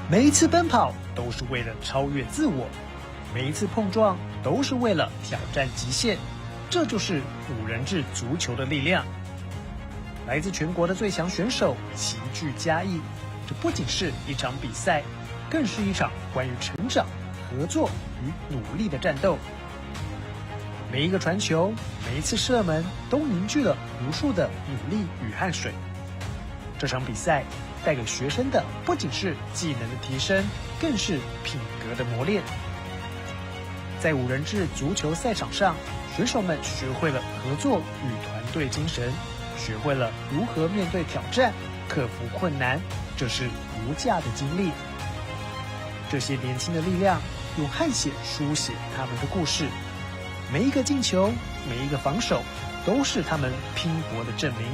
每一次奔跑都是为了超越自我，每一次碰撞都是为了挑战极限。这就是五人制足球的力量。来自全国的最强选手齐聚嘉义，这不仅是一场比赛，更是一场关于成长、合作与努力的战斗。每一个传球，每一次射门，都凝聚了无数的努力与汗水。这场比赛带给学生的不仅是技能的提升，更是品格的磨练。在五人制足球赛场上，选手们学会了合作与团队精神，学会了如何面对挑战、克服困难，这是无价的经历。这些年轻的力量用汗血书写他们的故事，每一个进球，每一个防守，都是他们拼搏的证明。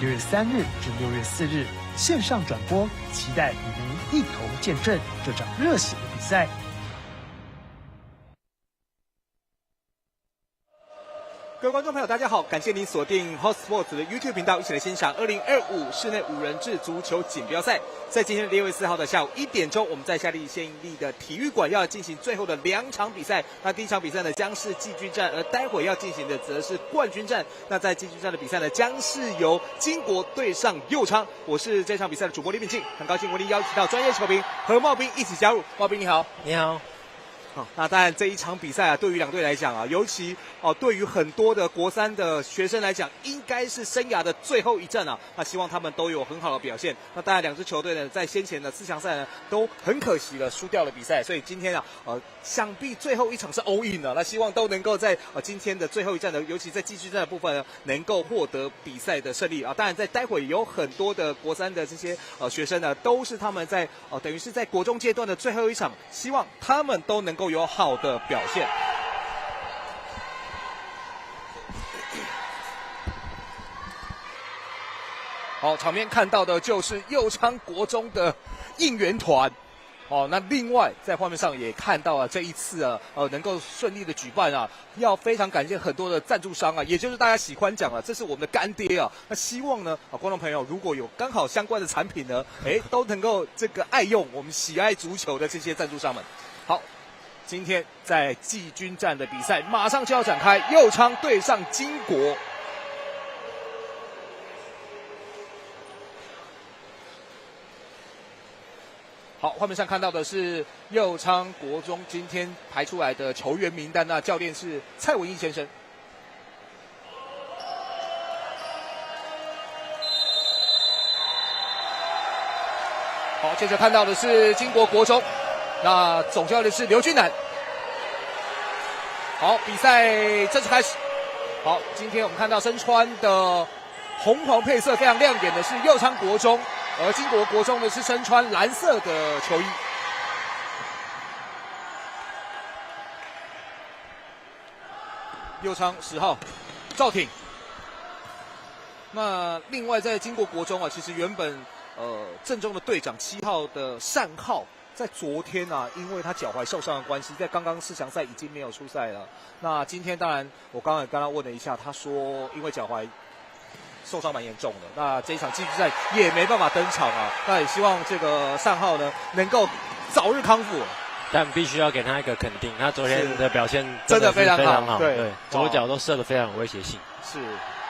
6月3日至6月4日线上转播，期待与您一同见证这场热血的比赛。各位观众朋友，大家好！感谢您锁定 Hot Sports 的 YouTube 频道，一起来欣赏2025室内五人制足球锦标赛。在今天的6月4号的下午1点钟，我们在夏利县立的体育馆要进行最后的2场比赛。那第一场比赛呢，将是季军战，而待会要进行的则是冠军战。那在季军战的比赛呢，将是由金国对上右昌。我是这场比赛的主播李秉庆，很高兴为您邀请到专业球评何茂斌一起加入。茂斌你好，你好。那当然，这一场比赛啊，对于两队来讲啊，尤其对于很多的国三的学生来讲，应该是生涯的最后一战啊。那希望他们都有很好的表现。那当然，两支球队呢，在先前的4强赛呢，都很可惜的输掉了比赛。所以今天啊，想必最后一场是 all in 了。那希望都能够在今天的最后一战呢，尤其在季军战的部分呢，能够获得比赛的胜利啊。当然，在待会有很多的国三的这些学生呢，都是他们在等于是在国中阶段的最后一场，希望他们都能够有好的表现。好，场面看到的就是右昌国中的应援团。那另外在画面上也看到啊，这一次啊，能够顺利的举办啊，要非常感谢很多的赞助商啊，也就是大家喜欢讲啊，这是我们的干爹啊。那希望呢，观众朋友如果有刚好相关的产品呢，都能够这个爱用我们喜爱足球的这些赞助商们。好，今天在季军战的比赛马上就要展开，右昌对上金国。好，画面上看到的是右昌国中今天排出来的球员名单，那教练是蔡文义先生。好，接着看到的是金国国中，那总教练是刘俊南。好，比赛正式开始。好，今天我们看到身穿的红黄配色非常亮眼的是右昌国中，而金国国中呢是身穿蓝色的球衣。右昌10号赵挺。那另外在金国国中啊，其实原本正中的队长7号的单浩，在昨天啊，因为他脚踝受伤的关系，在刚刚4强赛已经没有出赛了。那今天当然，我刚刚也跟他问了一下，他说因为脚踝受伤蛮严重的，那这一场季军赛也没办法登场啊。那也希望这个单浩呢能够早日康复。但必须要给他一个肯定，他昨天的表现真的非常好，对，左脚都射得非常有威胁性。是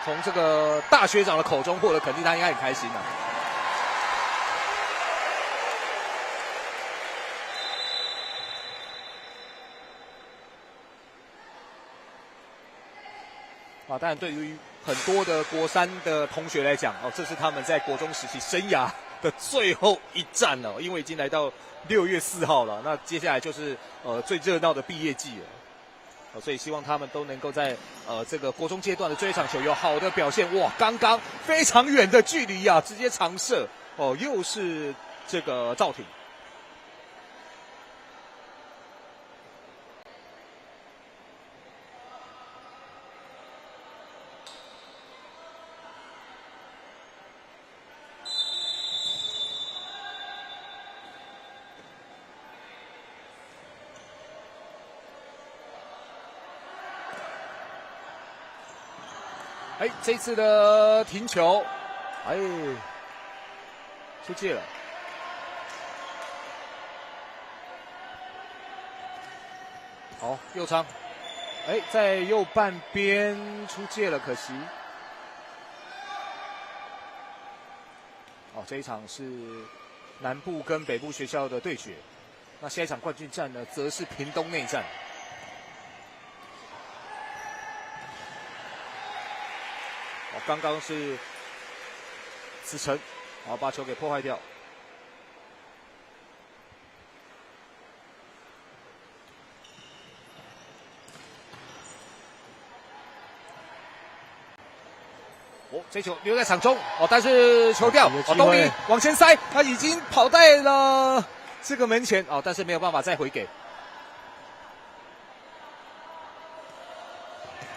从这个大学长的口中获得肯定，他应该很开心的。当然对于很多的国三的同学来讲，这是他们在国中时期生涯的最后一战了，因为已经来到6月4号了。那接下来就是最热闹的毕业季了，所以希望他们都能够在这个国中阶段的这一场球有好的表现。哇，刚刚非常远的距离啊，直接长射又是这个赵挺。这次的停球，出界了。好，右昌，哎，在右半边出界了，可惜。哦，这一场是南部跟北部学校的对决，那下一场冠军战呢，则是屏东内战。哦，刚刚是子成，好把球给破坏掉。哦，这球留在场中哦，但是球掉哦，东尼往前塞，他已经跑在了这个门前哦，但是没有办法再回给。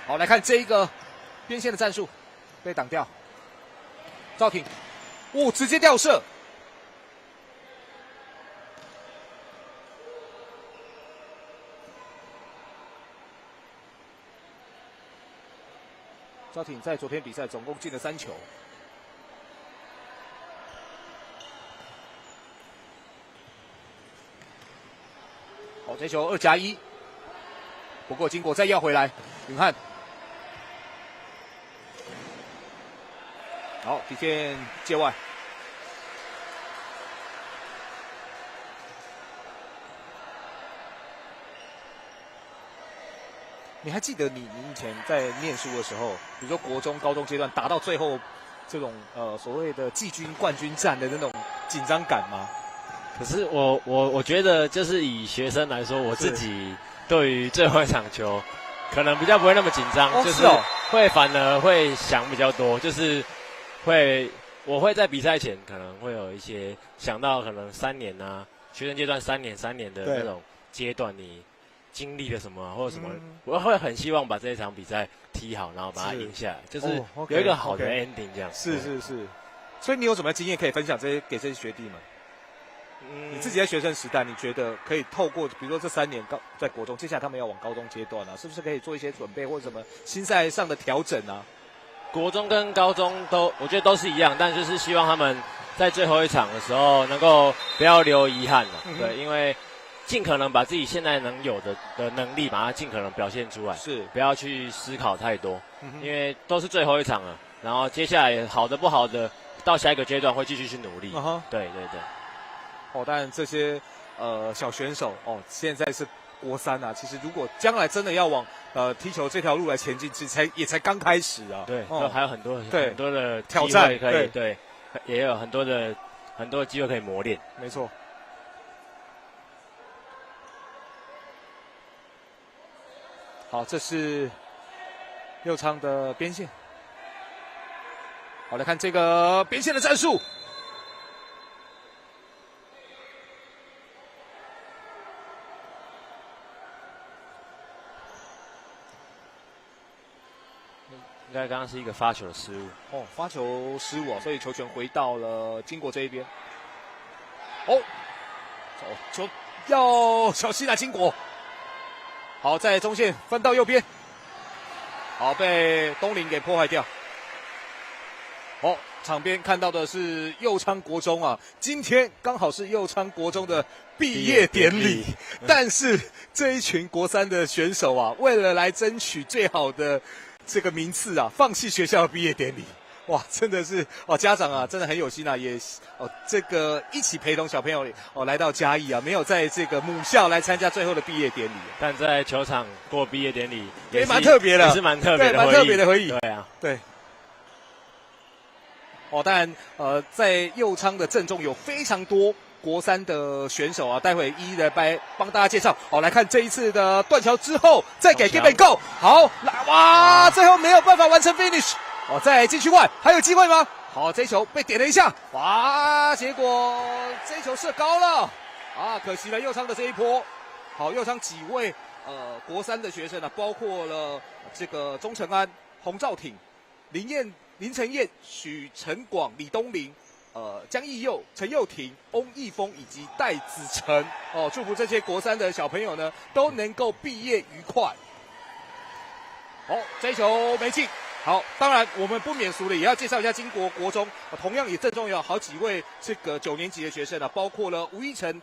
好，来看这一个边线的战术被挡掉，赵挺，哦，直接吊射。赵挺在昨天比赛总共进了3球。好，这球2+1，不过经过再要回来，允翰。好，底线界外。你还记得你以前在念书的时候，比如说国中、高中阶段，打到最后这种所谓的季军、冠军战的那种紧张感吗？可是我觉得，就是以学生来说，我自己对于最后一场球，可能比较不会那么紧张，就是会反而会想比较多，就是我会在比赛前可能会有一些想到可能3年啊，学生阶段3年的那种阶段，你经历了什么或者什么，我会很希望把这一场比赛踢好，然后把它赢下来，就是有一个好的 ending 这样。是。所以你有什么经验可以分享给这些学弟们？你自己在学生时代，你觉得可以透过比如说这3年在国中，接下来他们要往高中阶段啊，是不是可以做一些准备或者什么心态上的调整啊？国中跟高中我觉得都是一样，但就是希望他们在最后一场的时候能够不要留遗憾了。对，因为尽可能把自己现在能有的能力，把它尽可能表现出来，是不要去思考太多，因为都是最后一场了。然后接下来好的不好的，到下一个阶段会继续去努力。对。哦，当然这些小选手哦，现在是国3啊。其实如果将来真的要往踢球这条路来前进，其实也才刚开始啊。对，还有很多的挑战可以，对，也有很多的机会可以磨练。没错。好，这是右昌的边线。好，来看这个边线的战术。应该刚刚是一个发球的失误。哦，发球失误啊，所以球权回到了经国这一边。哦，球要小心啊，经国。好，在中线分到右边，好，被东林给破坏掉。哦，场边看到的是右昌国中啊，今天刚好是右昌国中的毕业典礼，但是这一群国3的选手啊，为了来争取最好的这个名次啊，放弃学校的毕业典礼。哇，真的是哦，家长啊，真的很有心啊，也这个一起陪同小朋友来到嘉义啊，没有在这个母校来参加最后的毕业典礼，但在球场过毕业典礼也蛮特别的，也是蛮特别的，蛮特别的回忆。对啊，对。哦，当然在右昌的阵中有非常多国3的选手啊，待会一一的帮大家介绍。好，来看这一次的断桥之后，再给 Give and Go。好，哇，最后没有办法完成 finish。哦，在禁区外还有机会吗？好，这一球被点了一下，哇，结果这一球射高了，啊，可惜了右昌的这一波。好，右昌几位国3的学生啊，包括了这个钟成安、洪兆挺、林承彦、许承广、李东林、江义佑、陈佑廷、翁义峰以及戴子成。哦，祝福这些国3的小朋友呢都能够毕业愉快。好，这一球没进。好，当然我们不免俗的也要介绍一下经国国中，同样也郑重有好几位这个9年级的学生啊，包括了吴一成、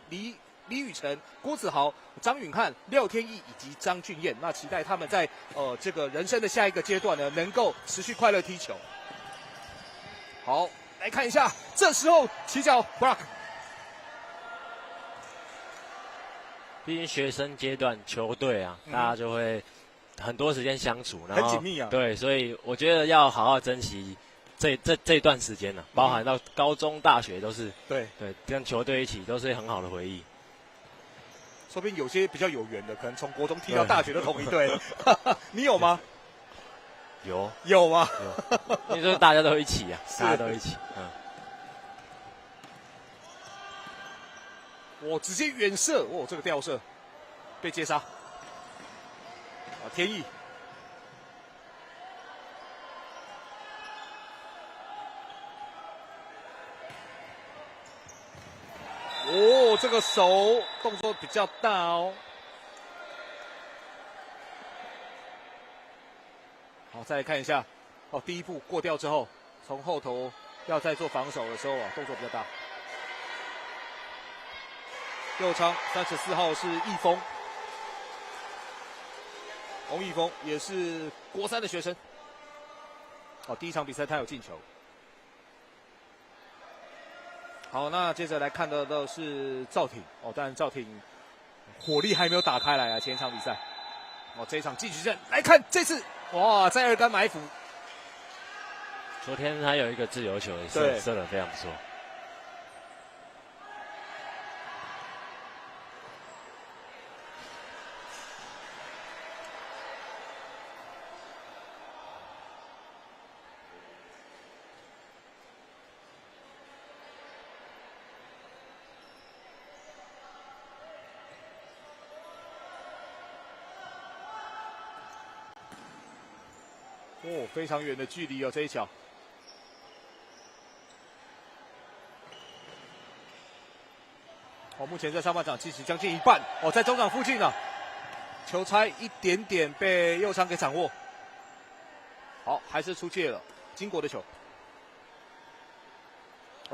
李宇辰、郭子豪、张允翰、廖天意以及张俊彦。那期待他们在这个人生的下一个阶段呢，能够持续快乐踢球。好，来看一下，这时候起脚 Brock。毕竟学生阶段球队啊，大家就会很多时间相处，然后很紧密啊。对，所以我觉得要好好珍惜这段时间呢、包含到高中、大学都是对，跟球队一起都是很好的回忆。说不定有些比较有缘的，可能从国中踢到大学的同一队，你有吗？有吗？有，你说大家都一起啊，大家都一起，我直接远射，这个吊射被接杀。天意，这个手动作比较大哦。好，再来看一下，第一步过掉之后，从后头要再做防守的时候动作比较大。右仓34号是易峰，洪易峰也是国三的学生。第一场比赛他有进球。好，那接着来看到的是赵挺但赵挺火力还没有打开来啊，前一场比赛。这一场继续战来看，这次在二杆埋伏。昨天他有一个自由球也射得非常不错。非常远的距离这一脚。目前在上半场进行将近一半在中场附近呢，球差一点点被右仓给掌握。好，还是出界了，金国的球。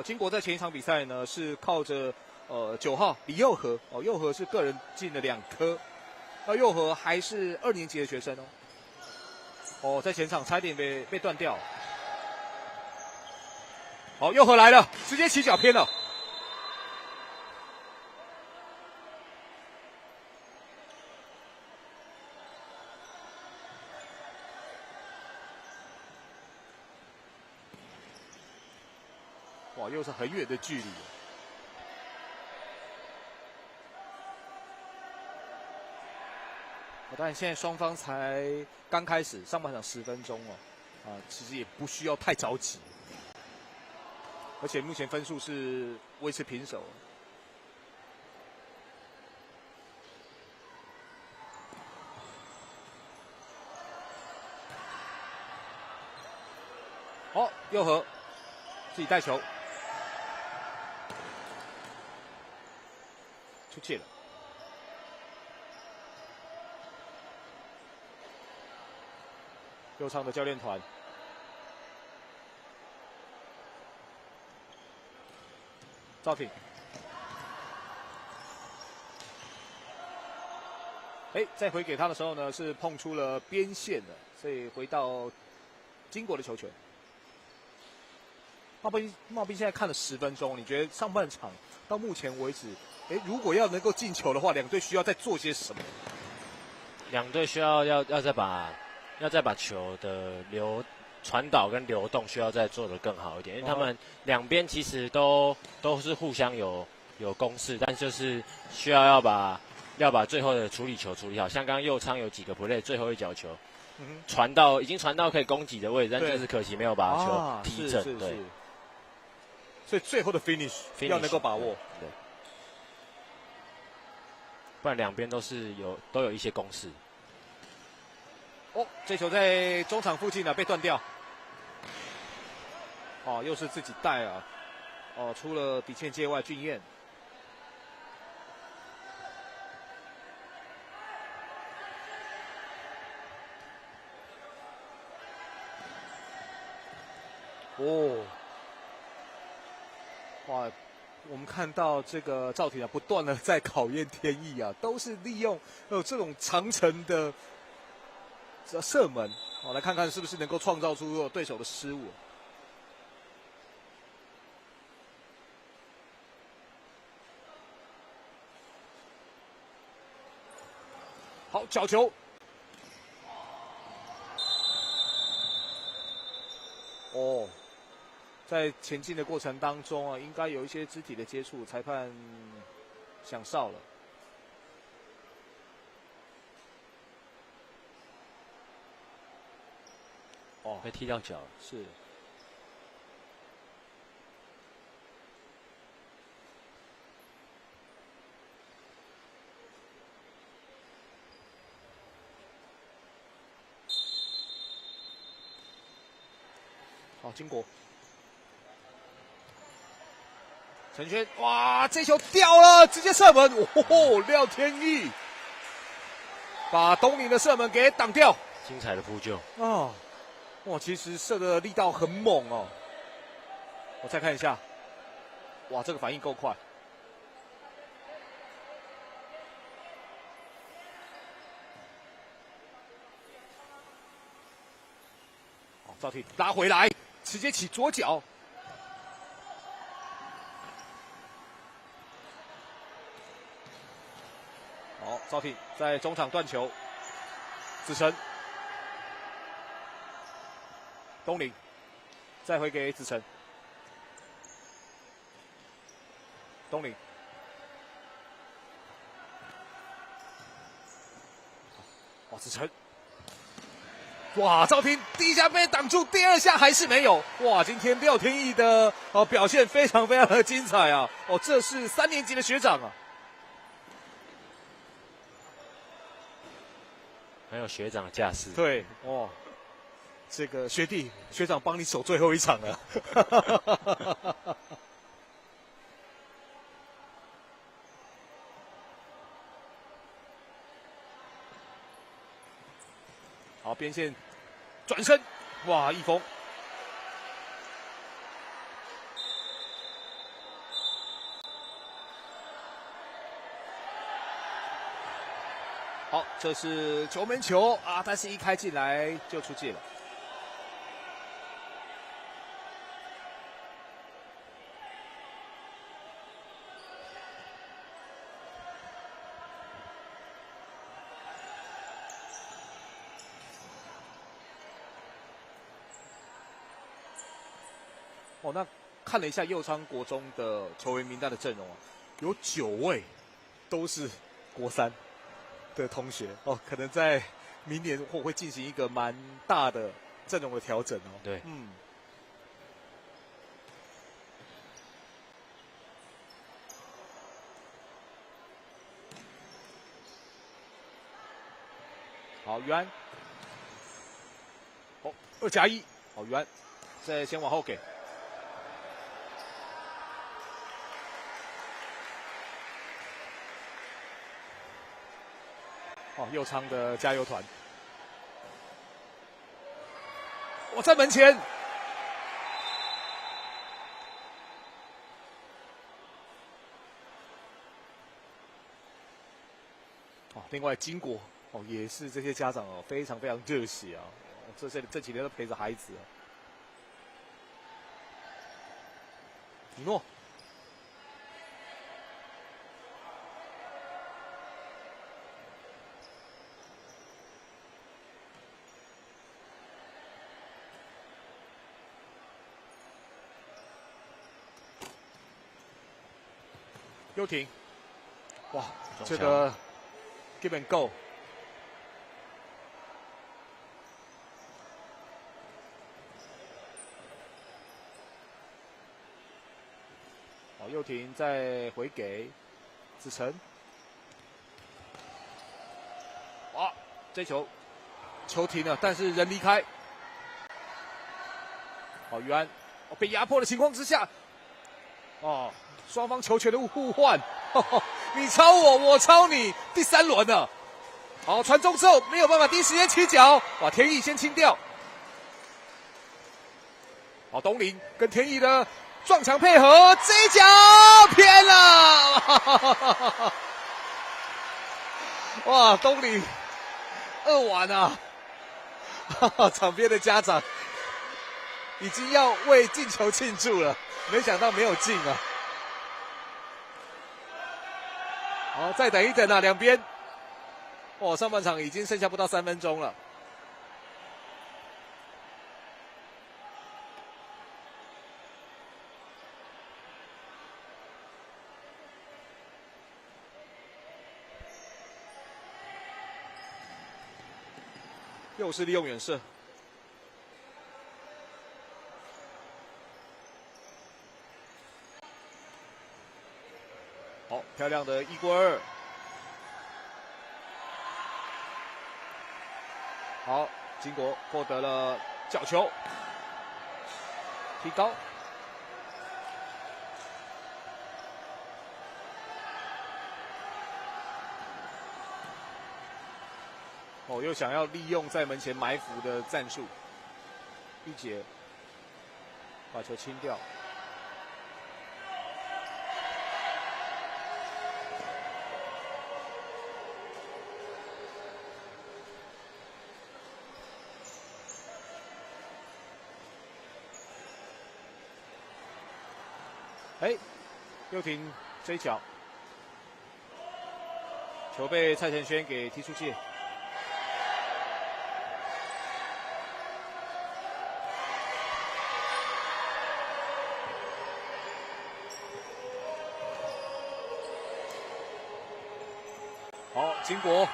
金国在前一场比赛呢是靠着9号李佑和佑和是个人进了2颗，佑和还是2年级的学生在前场差点被断掉。好，佑和来了，直接起脚偏了。又是很远的距离。但现在双方才刚开始，上半场10分钟其实也不需要太着急，而且目前分数是维持平手。佑和自己带球，出界了。右仓的教练团，赵挺，再回给他的时候呢，是碰出了边线的，所以回到金国的球权。茂斌现在看了10分钟，你觉得上半场到目前为止，如果要能够进球的话，两队需要再做些什么？两队需要再把球的传导跟流动需要再做得更好一点，因为他们两边其实都是互相有攻势，但就是需要把最后的处理球处理好。像刚刚右仓有几个 play， 最后一脚球已经传到可以攻击的位置，但就是可惜没有把球踢正。对，所以最后的 finish 要能够把握。对，不然两边都有一些攻势。这球在中场附近被断掉。又是自己带啊。出了底线界外，俊彦。我们看到这个赵廷啊，不断的在考验天意啊，都是利用这种长程的射门，来看看是不是能够创造出对手的失误。好，角球。哦，在前进的过程当中啊，应该有一些肢体的接触，裁判响哨了。哦，被踢到脚了，是。好，经过陈轩，哇，这球掉了，直接射门，哦，廖天意把东林的射门给挡掉，精彩的扑救哦，哇，其实射的力道很猛哦。我再看一下，哇，这个反应够快。好，赵廷拉回来。直接起左脚，好，赵廷在中场断球，子晨，东林，再回给子晨，东林，哇，子晨。哇，赵廷第一下被挡住，第二下还是没有。哇，今天廖天意的表现非常非常的精彩啊！哦，这是3年级的学长啊，很有学长的架势。对，哇，这个学长帮你守最后一场了。好，边线转身，哇，一峰，好，这是球门球啊，但是一开进来就出界了。哦，那看了一下右昌国中的球员名单的阵容啊，有9位都是国3的同学哦，可能在明年会进行一个蛮大的阵容的调整哦。对，好，于安，哦，2+1，好，于安，再先往后给。哦，右昌的加油团，我在门前，哦，另外金国哦也是这些家长哦非常非常热血啊，这几天都陪着孩子啊。李诺。又停，哇，这个 give and go， 好，又停，再回给子晨，哇，这球停了，但是人离开，好，于安，哦，被压迫的情况之下，哦。双方球权的互换，你抄我，我抄你，第3轮了。好，传中之后没有办法第一时间起脚，哇，天意先清掉。好，东林跟天意的撞墙配合，这一脚哇，东岭2完啊！场边的家长已经要为进球庆祝了，没想到没有进啊！好，再等一等啊，两边。哦，上半场已经剩下不到3分钟了。又是利用远射，好漂亮的1过2，好，金国获得了角球，提高。哦，又想要利用在门前埋伏的战术，玉洁把球清掉。哎，又停这一脚，球被蔡承轩给踢出界。好，金国，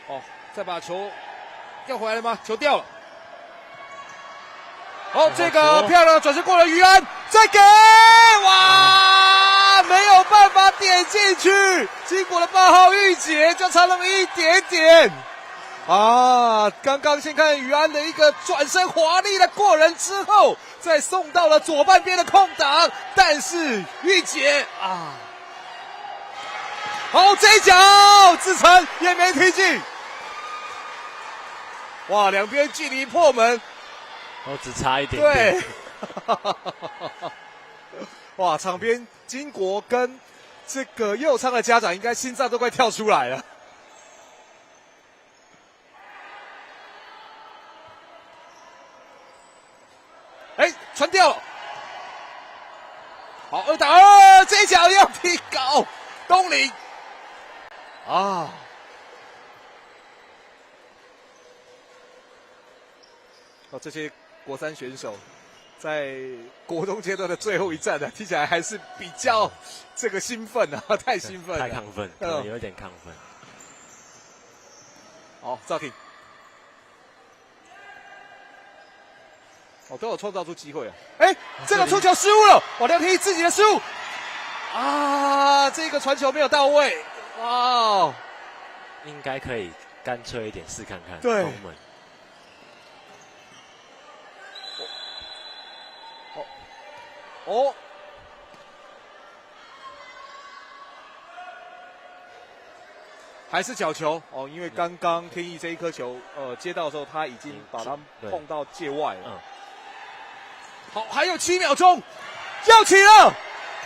哦，再把球要回来了吗？球掉了。哦，这个漂亮的转身过了，于安再给，哇，没有办法点进去。金国的8号玉洁就差那么一点点。啊，刚刚先看于安的一个转身华丽的过人之后，再送到了左半边的空档，但是玉洁啊，好这一脚自成也没踢进。哇，两边距离破门都只差一点点。对，哇，场边金国跟这个右昌的家长应该心脏都快跳出来了。哎，传掉了，好2打2，这一脚要提高，东岭啊，哦，这些国3选手在国中阶段的最后一战呢，听起来还是比较这个兴奋啊，太兴奋了，太亢奋，可能有点亢奋。好，赵婷。哦，都有创造出机会啊！哎，这个出球失误了，哇，廖天一自己的失误啊！这个传球没有到位，哇哦，应该可以干脆一点试看看。对，哦，还是角球哦，因为刚刚天意这一颗球，接到的时候他已经把它碰到界外了。嗯。好，还有7秒钟，要起了，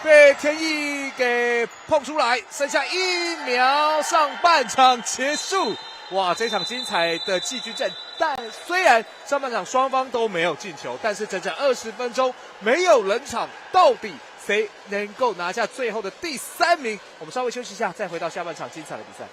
被天意给碰出来，剩下1秒，上半场结束。哇，这场精彩的季军战，但虽然上半场双方都没有进球，但是整整20分钟没有冷场，到底谁能够拿下最后的第3名？我们稍微休息一下，再回到下半场精彩的比赛。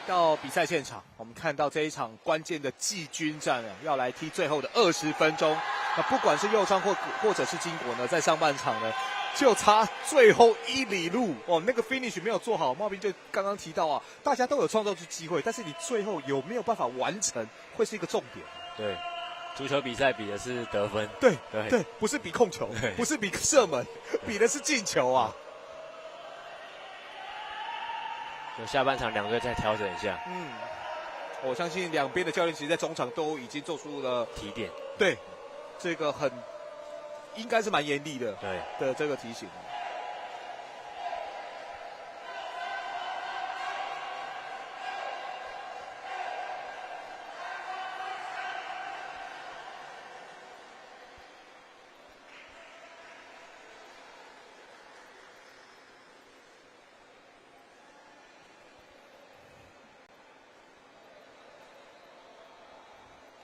到比赛现场，我们看到这一场关键的季军战啊，要来踢最后的20分钟。那不管是右昌或者是金国呢，在上半场呢，就差最后1里路哦，那个 finish 没有做好。茂斌就刚刚提到啊，大家都有创造出机会，但是你最后有没有办法完成，会是一个重点。对，足球比赛比的是得分，对，不是比控球，对，不是比射门，比的是进球啊。就下半场两队再调整一下。我相信两边的教练其实在中场都已经做出了提点。对，这个应该是蛮严厉的，对的这个提醒。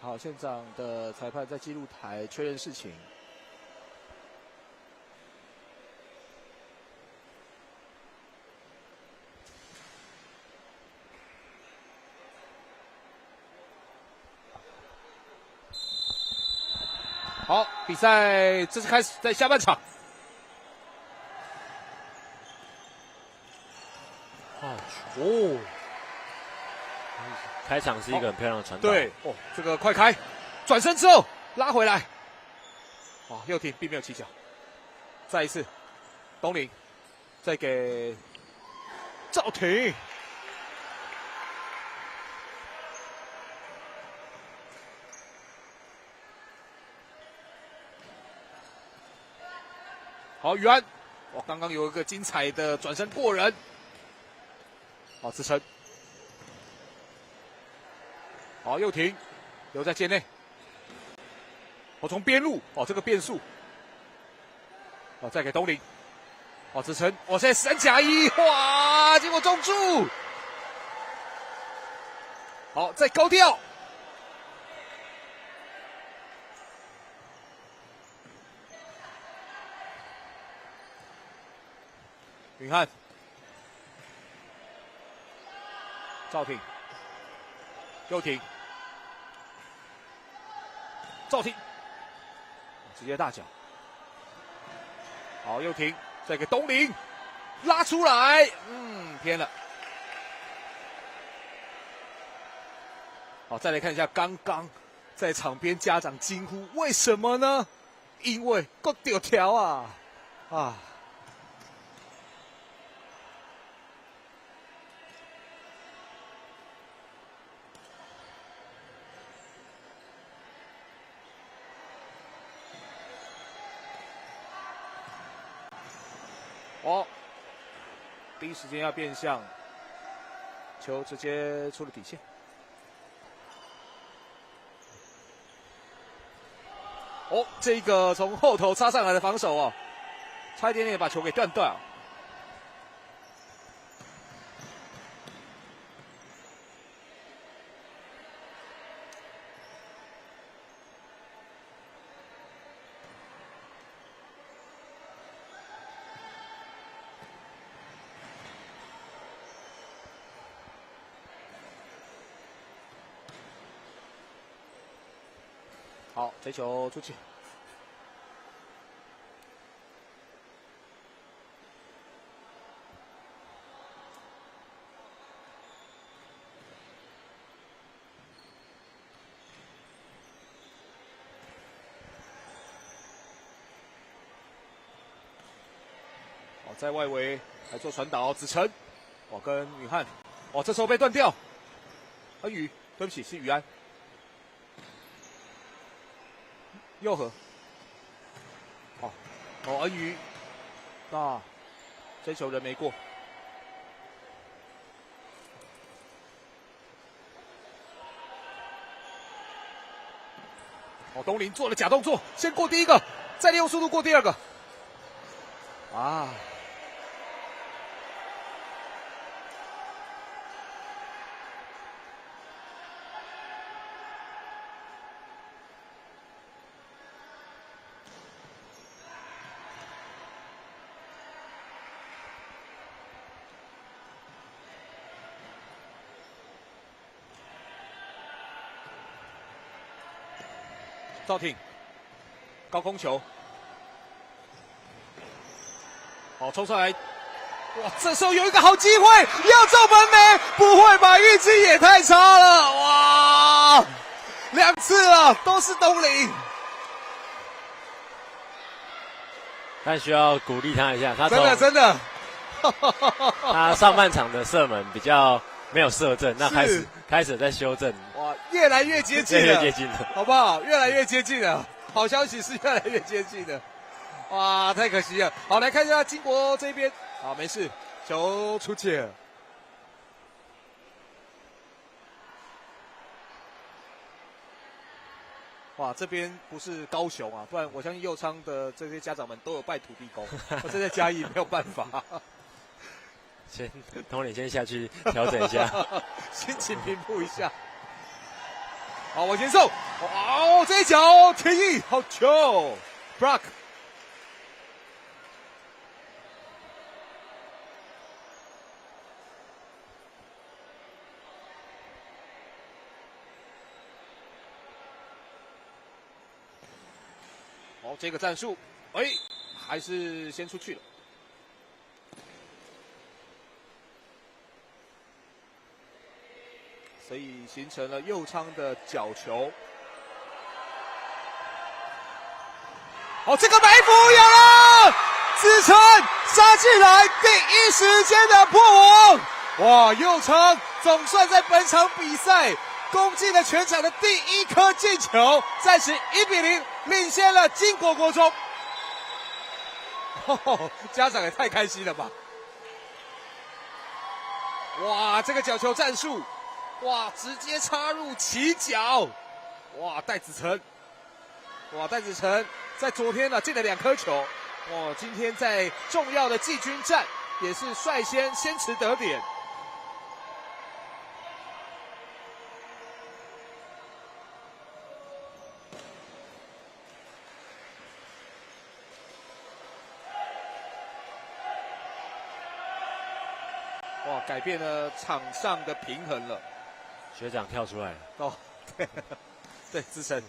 好，现场的裁判在记录台确认事情。好，比赛正式开始，在下半场。哦，开场是一个很漂亮的传导。对，这个快开，转身之后拉回来。右停并没有起脚。再一次，东林，再给赵婷。好，宇安，刚刚有一个精彩的转身过人。好，支撑。好，右停，留在界内。从边路，这个变速。再给东林。支撑。现在3+1，哇，结果中柱。好，再高调。允翰，赵挺，右挺，赵挺，直接大脚。好，右挺，再给东林，拉出来，偏了。好，再来看一下刚刚在场边家长惊呼，为什么呢？因为够丢条啊！第一时间要变向，球直接出了底线。这个从后头插上来的防守差一点点把球给断掉。好，这球出去。在外围来做传导，子晨，跟宇翰，这时候被断掉。恩宇，对不起，是宇安。右河，恩宇，这球人没过。东林做了假动作，先过第一个，再利用速度过第二个。赵挺，高空球，好冲上来，哇！这时候有一个好机会，要中门没？不会吧？运气也太差了，哇！2次了，都是东林。但需要鼓励他一下，他真的，他上半场的射门比较没有射正，那开始在修正，哇，越来越接近了，越接近了，好不好？越来越接近了，好消息是越来越接近了，哇，太可惜了。好，来看一下金国这边，好，没事，球出界了。哇，这边不是高雄啊，不然我相信右昌的这些家长们都有拜土地公，我这在嘉义没有办法。统领先下去调整一下，心情平复一下。好，往前送，哦，这一脚天意，好球 ，Brock。好，这个战术，还是先出去了。所以形成了右昌的角球。好，这个埋伏有了，子晨杀进来，第一时间的破网。哇，右昌总算在本场比赛攻进了全场的第1颗进球，暂时1-0领先了金国国中。家长也太开心了吧！哇，这个角球战术。哇！直接插入起脚，哇！戴子成，哇！戴子成在昨天呢进了2颗球，哇！今天在重要的季军战也是率先持得点。哇！改变了场上的平衡了。学长跳出来了。哦，对，对，资深。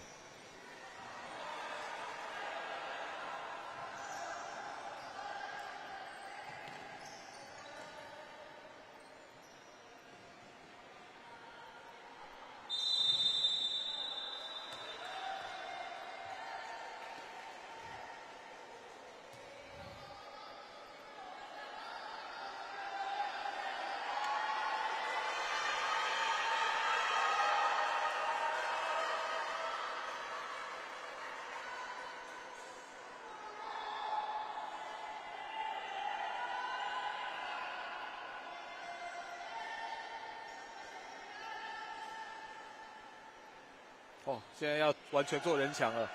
哦，现在要完全做人墙了。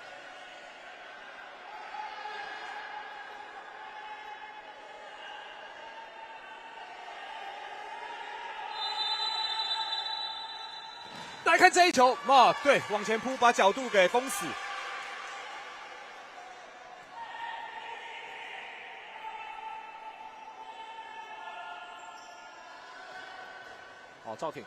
来看这一球，对，往前扑，把角度给封死。好，赵挺。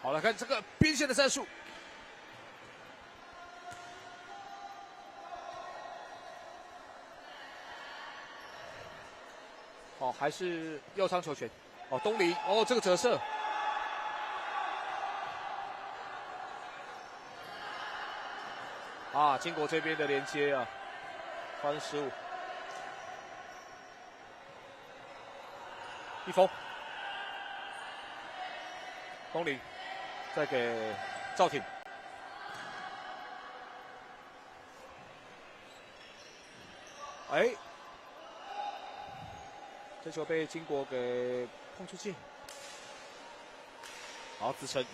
好，来看这个边线的战术。好，还是右仓球权。哦，东篱，哦，这个折射。啊，金国这边的连接啊，发生失误。一峰，东篱。再给赵挺，这球被金国给碰出去。好，子成，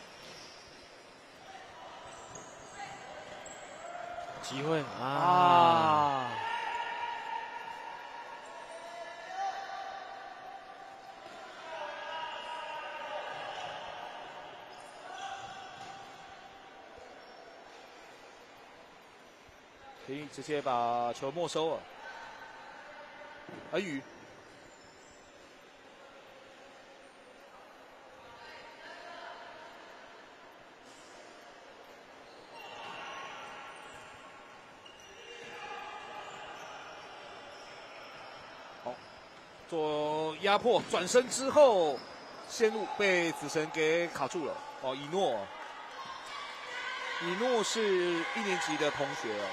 机会啊！田毅直接把球没收了。恩宇，好，做压迫，转身之后，线路被子晨给卡住了。哦，以诺是1年级的同学哦。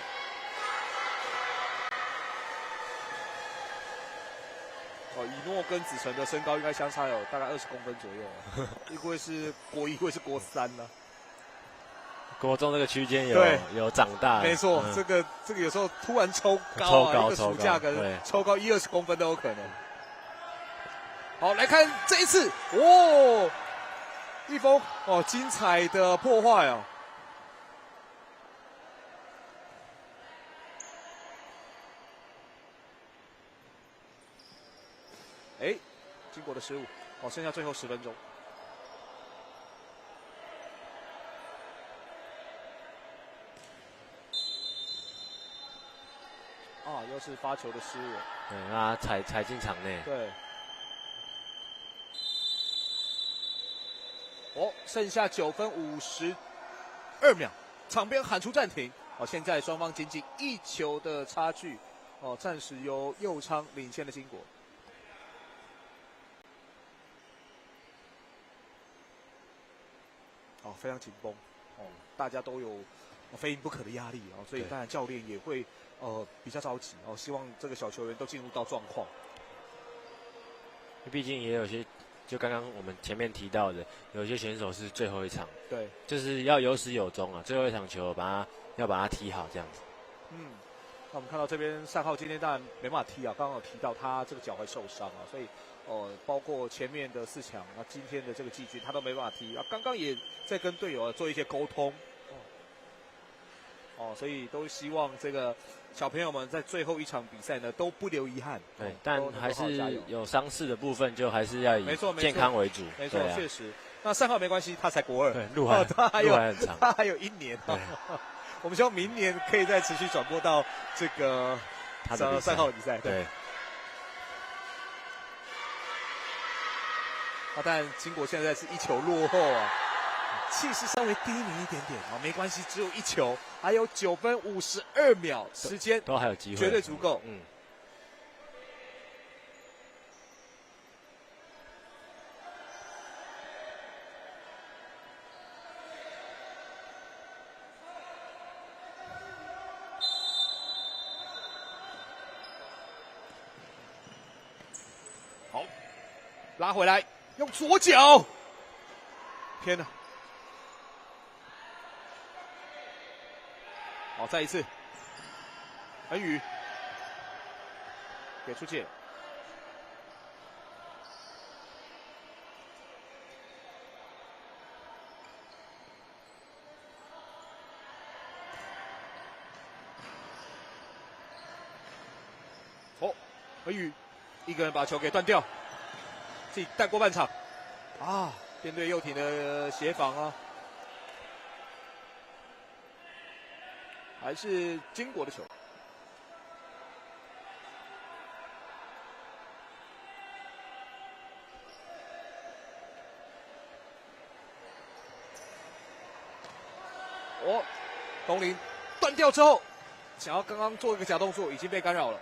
哦，以诺跟子晨的身高应该相差有大概20公分左右，一位是国1，一位是国3呢。国中这个区间有长大，没错，这个有时候突然抽高啊，一个暑假可能抽高20公分都有可能。好，来看这一次，哦，一峰哦，精彩的破坏哦。哎，经过的失误，哦，剩下最后10分钟。啊，又是发球的失误。对，他踩进场内。对。哦，剩下9分52秒，场边喊出暂停。哦，现在双方仅仅1球的差距。哦，暂时由右昌领先的经国。哦，非常紧绷，哦，大家都有非赢不可的压力哦，所以当然教练也会比较着急哦，希望这个小球员都进入到状况。毕竟也有些，就刚刚我们前面提到的，有些选手是最后一场，对，就是要有始有终啊，最后一场球要把它踢好这样子。嗯，那我们看到这边单浩今天当然没办法踢啊，刚刚有提到他这个脚踝受伤啊，所以。包括前面的4强，那今天的这个季军他都没办法踢啊。刚刚也在跟队友做一些沟通，所以都希望这个小朋友们在最后一场比赛呢都不留遗憾。对，但还是有伤势的部分，就还是要以健康为主。没错，确实。那单浩没关系，他才国2，对，路还很长，他还有1年。我们希望明年可以再持续转播到这个单浩的比赛。对。但经国现在是1球落后啊，气势稍微低迷一点点啊，没关系，只有1球，还有9分52秒时间，都还有机会，绝对足够。好，拉回来。用左脚，天哪！好，再一次，恩宇给出界。哦，恩宇一个人把球给断掉。自己带过半场，啊，面对右挺的协防啊，还是经国的球。哦，东林断掉之后，想要刚刚做一个假动作，已经被干扰了。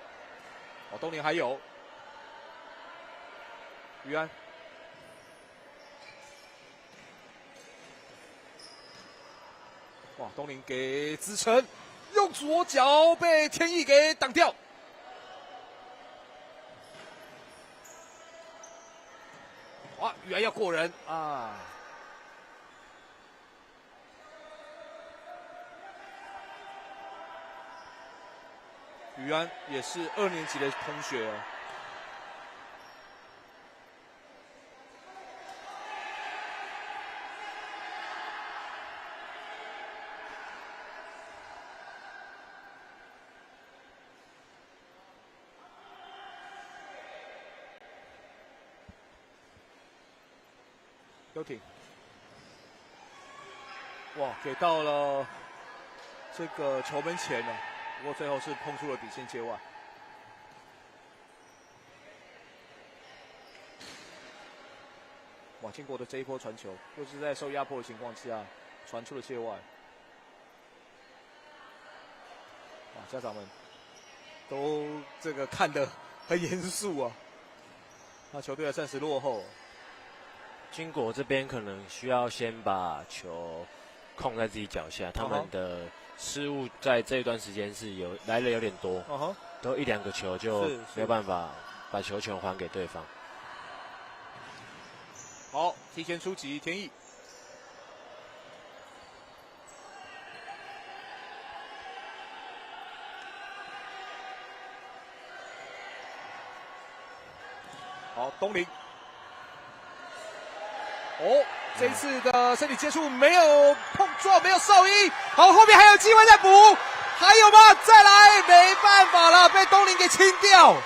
哦，东林还有。于安，哇！东林给子晨，用左脚被天意给挡掉。哇！于安要过人啊！于安也是2年级的同学哦。游艇，哇，给到了这个球门前了。不过最后是碰出了底线界外。哇，金国的这一波传球，又是在受压迫的情况下传出了界外。哇，家长们都这个看得很严肃啊。那球队还暂时落后。金国这边可能需要先把球控在自己脚下，他们的失误在这一段时间是来的有点多，都1、2个球就没有办法把球权还给对方。好，提前出击，田毅。好，东林。哦，这一次的身体接触没有碰撞，没有受益。好，后面还有机会再补，还有吗？再来，没办法了，被东林给清掉。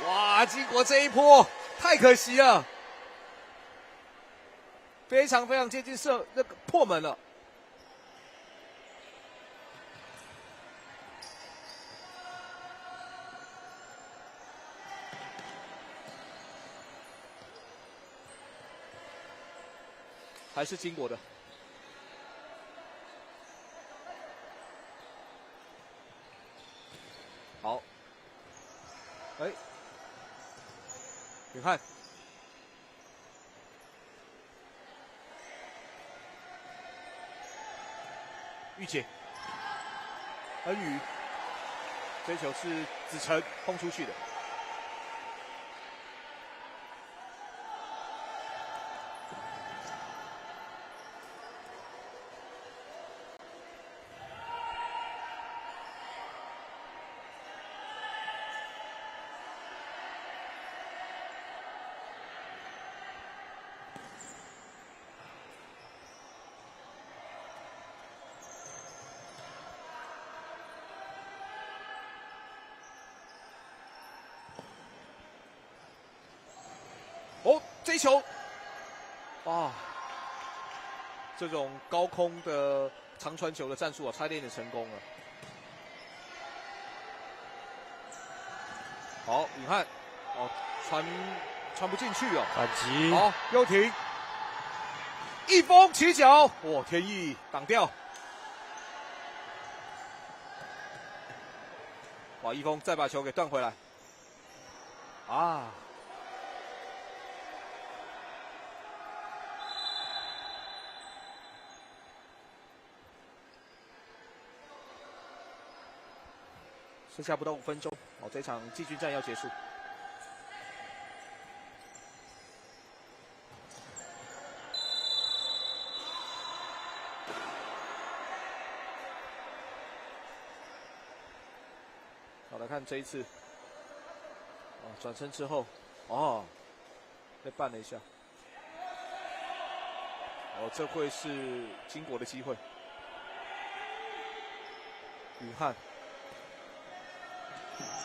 哇，金国这一波太可惜了，非常非常接近那个破门了。还是金国的。好，你看，玉姐，恩宇，这球是子晨轰出去的。哦，这一球，哇，这种高空的长传球的战术啊，差一点点成功了。好，你看，哦，传不进去哦。反击。好，又停。一峰起脚，哇，天意挡掉。哇，一峰再把球给断回来。啊。剩下不到5分钟，哦，这场季军战要结束。好，来看这一次，哦，转身之后，哦，被绊了一下，哦，这会是金国的机会。雨汉。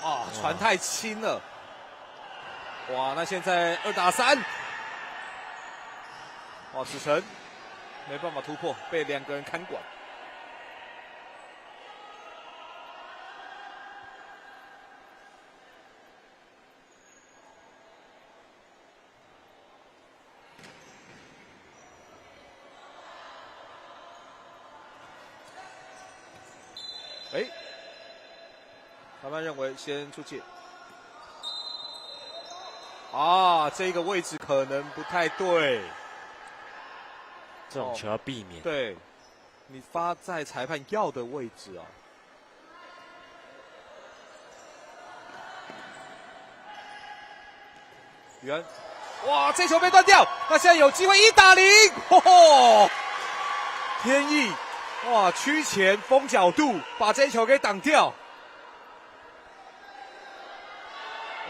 啊，传太轻了！哇，那现在2打3，哇，子晨没办法突破，被2个人看管。裁判认为先出界。啊，这个位置可能不太对。这种球要避免。对，你发在裁判要的位置啊。袁，哇，这球被断掉，那现在有机会1打0，吼吼，天意，哇，屈前封角度把这球给挡掉。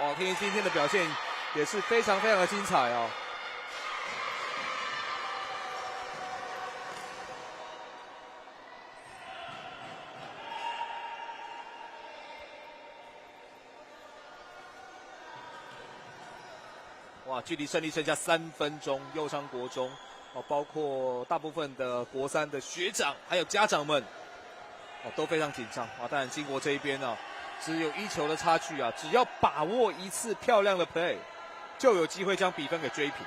哇，天意今天的表现也是非常非常的精彩哦。哇，距离胜利剩下3分钟，右昌国中哦，包括大部分的国3的学长还有家长们都非常紧张啊。当然，金国这一边呢，只有1球的差距啊，只要把握一次漂亮的 play， 就有机会将比分给追平。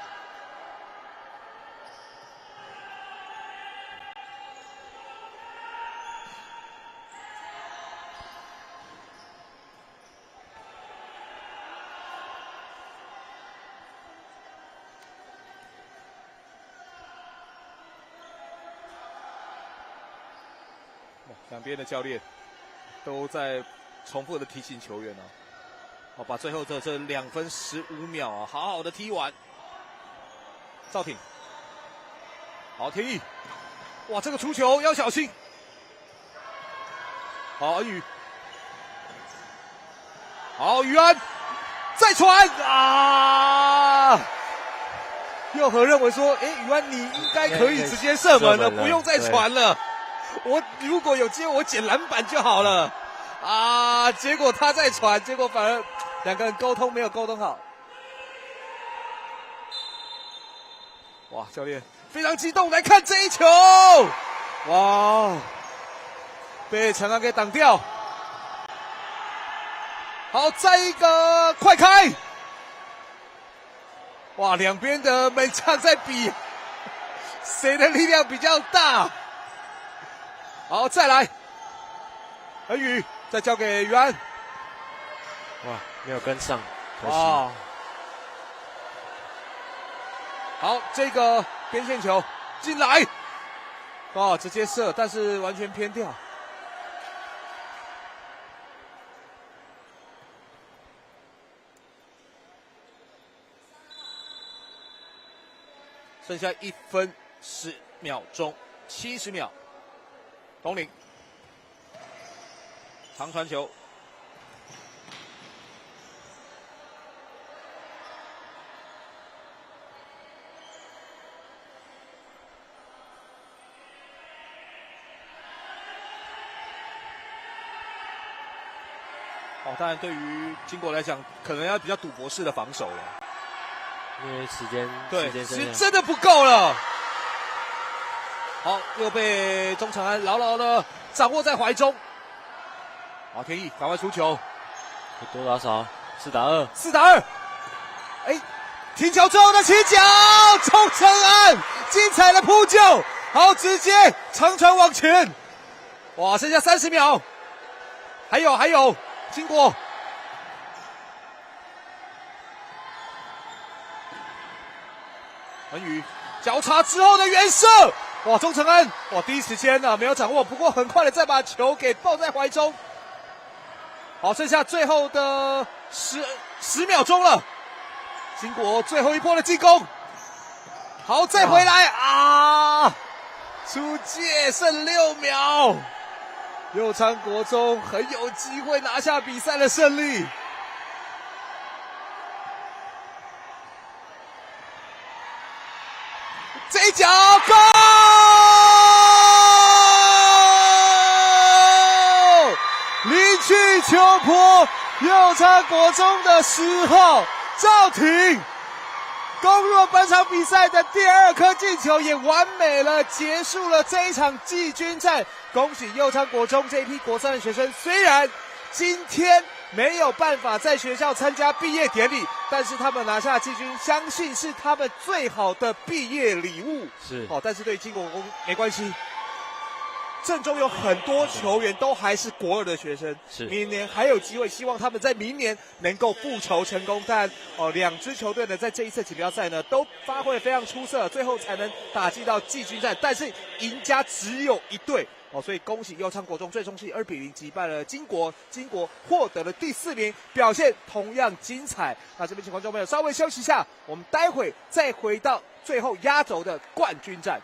两边的教练都在重复的提醒球员把最后这2分15秒啊，好好的踢完。赵挺，好踢，哇，这个出球要小心。好，恩宇，好，于安，再传啊！佑和认为说，于安你应该可以直接射门了，不用再传了。我如果有机会，我捡篮板就好了啊！结果他在传，结果反而2个人沟通没有沟通好。哇，教练非常激动，来看这一球！哇，被陈安给挡掉。好，再一个快开！哇，两边的门将在比谁的力量比较大。好，再来，恩宇再交给于安，哇，没有跟上，可惜。哇，好，这个边线球进来，直接射，但是完全偏掉。剩下1分10秒钟，70秒。东岭长传球，当然对于金国来讲，可能要比较赌博式的防守了，因为时间真的不够了。好，又被钟承安牢牢的掌握在怀中。好，天意赶快出球，多打少，4打2，4打2。停球之后的起脚，钟承安精彩的扑救，好，直接长传往前。哇，剩下30秒，还有，经过。恩宇交叉之后的远射。哇，钟承安，第一时间没有掌握，不过很快的再把球给抱在怀中。好，剩下最后的10秒钟了，金国最后一波的进攻。好，再回来啊！出界剩6秒，右昌国中很有机会拿下比赛的胜利。这一脚 ，Go！ 离去球坡，右昌国中的10号赵廷攻入了本场比赛的第2颗进球，也完美了结束了这一场季军战。恭喜右昌国中这一批国3的学生，虽然今天没有办法在学校参加毕业典礼，但是他们拿下季军，相信是他们最好的毕业礼物。是，但是对金国工没关系。阵中有很多球员都还是国2的学生，是明年还有机会，希望他们在明年能够复仇成功。但2支球队呢，在这一次锦标赛呢，都发挥得非常出色，最后才能打进到季军战。但是赢家只有1队所以恭喜右昌国中最终是以2比0击败了金国，金国获得了第4名，表现同样精彩。那这边请观众朋友稍微休息一下，我们待会再回到最后压轴的冠军战。